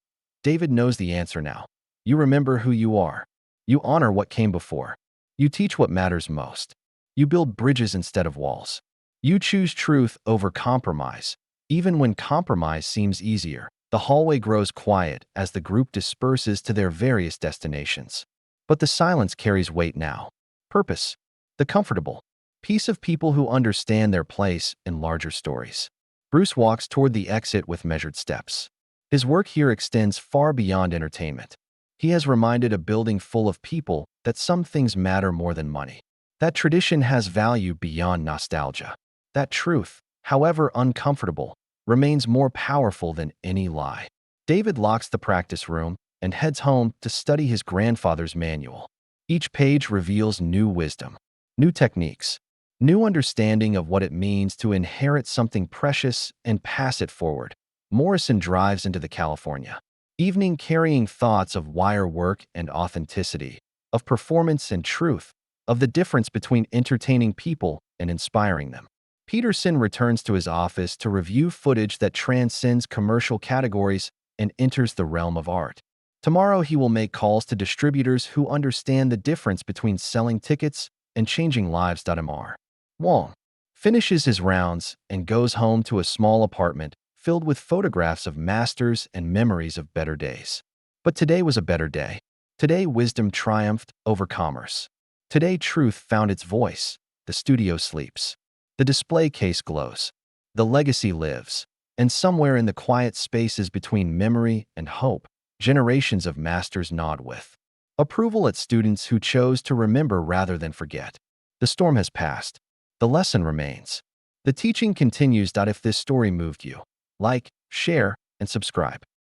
Speaker 1: David knows the answer now. You remember who you are. You honor what came before. You teach what matters most. You build bridges instead of walls. You choose truth over compromise, even when compromise seems easier. The The hallway grows quiet as the group disperses to their various destinations. But the silence carries weight now. Purpose. The comfortable. Peace of people who understand their place in larger stories. Bruce walks toward the exit with measured steps. His work here extends far beyond entertainment. He has reminded a building full of people that some things matter more than money. That tradition has value beyond nostalgia. That truth, however uncomfortable, remains more powerful than any lie. David locks the practice room and heads home to study his grandfather's manual. Each page reveals new wisdom, new techniques, new understanding of what it means to inherit something precious and pass it forward. Morrison drives into the California evening carrying thoughts of wire work and authenticity, of performance and truth, of the difference between entertaining people and inspiring them. Peterson returns to his office to review footage that transcends commercial categories and enters the realm of art. Tomorrow he will make calls to distributors who understand the difference between selling tickets and changing lives. Mr. Wong finishes his rounds and goes home to a small apartment filled with photographs of masters and memories of better days. But today was a better day. Today wisdom triumphed over commerce. Today truth found its voice. The studio sleeps. The display case glows. The legacy lives. And somewhere in the quiet spaces between memory and hope, generations of masters nod with approval at students who chose to remember rather than forget. The storm has passed. The lesson remains. The teaching continues. If this story moved you, like, share, and subscribe.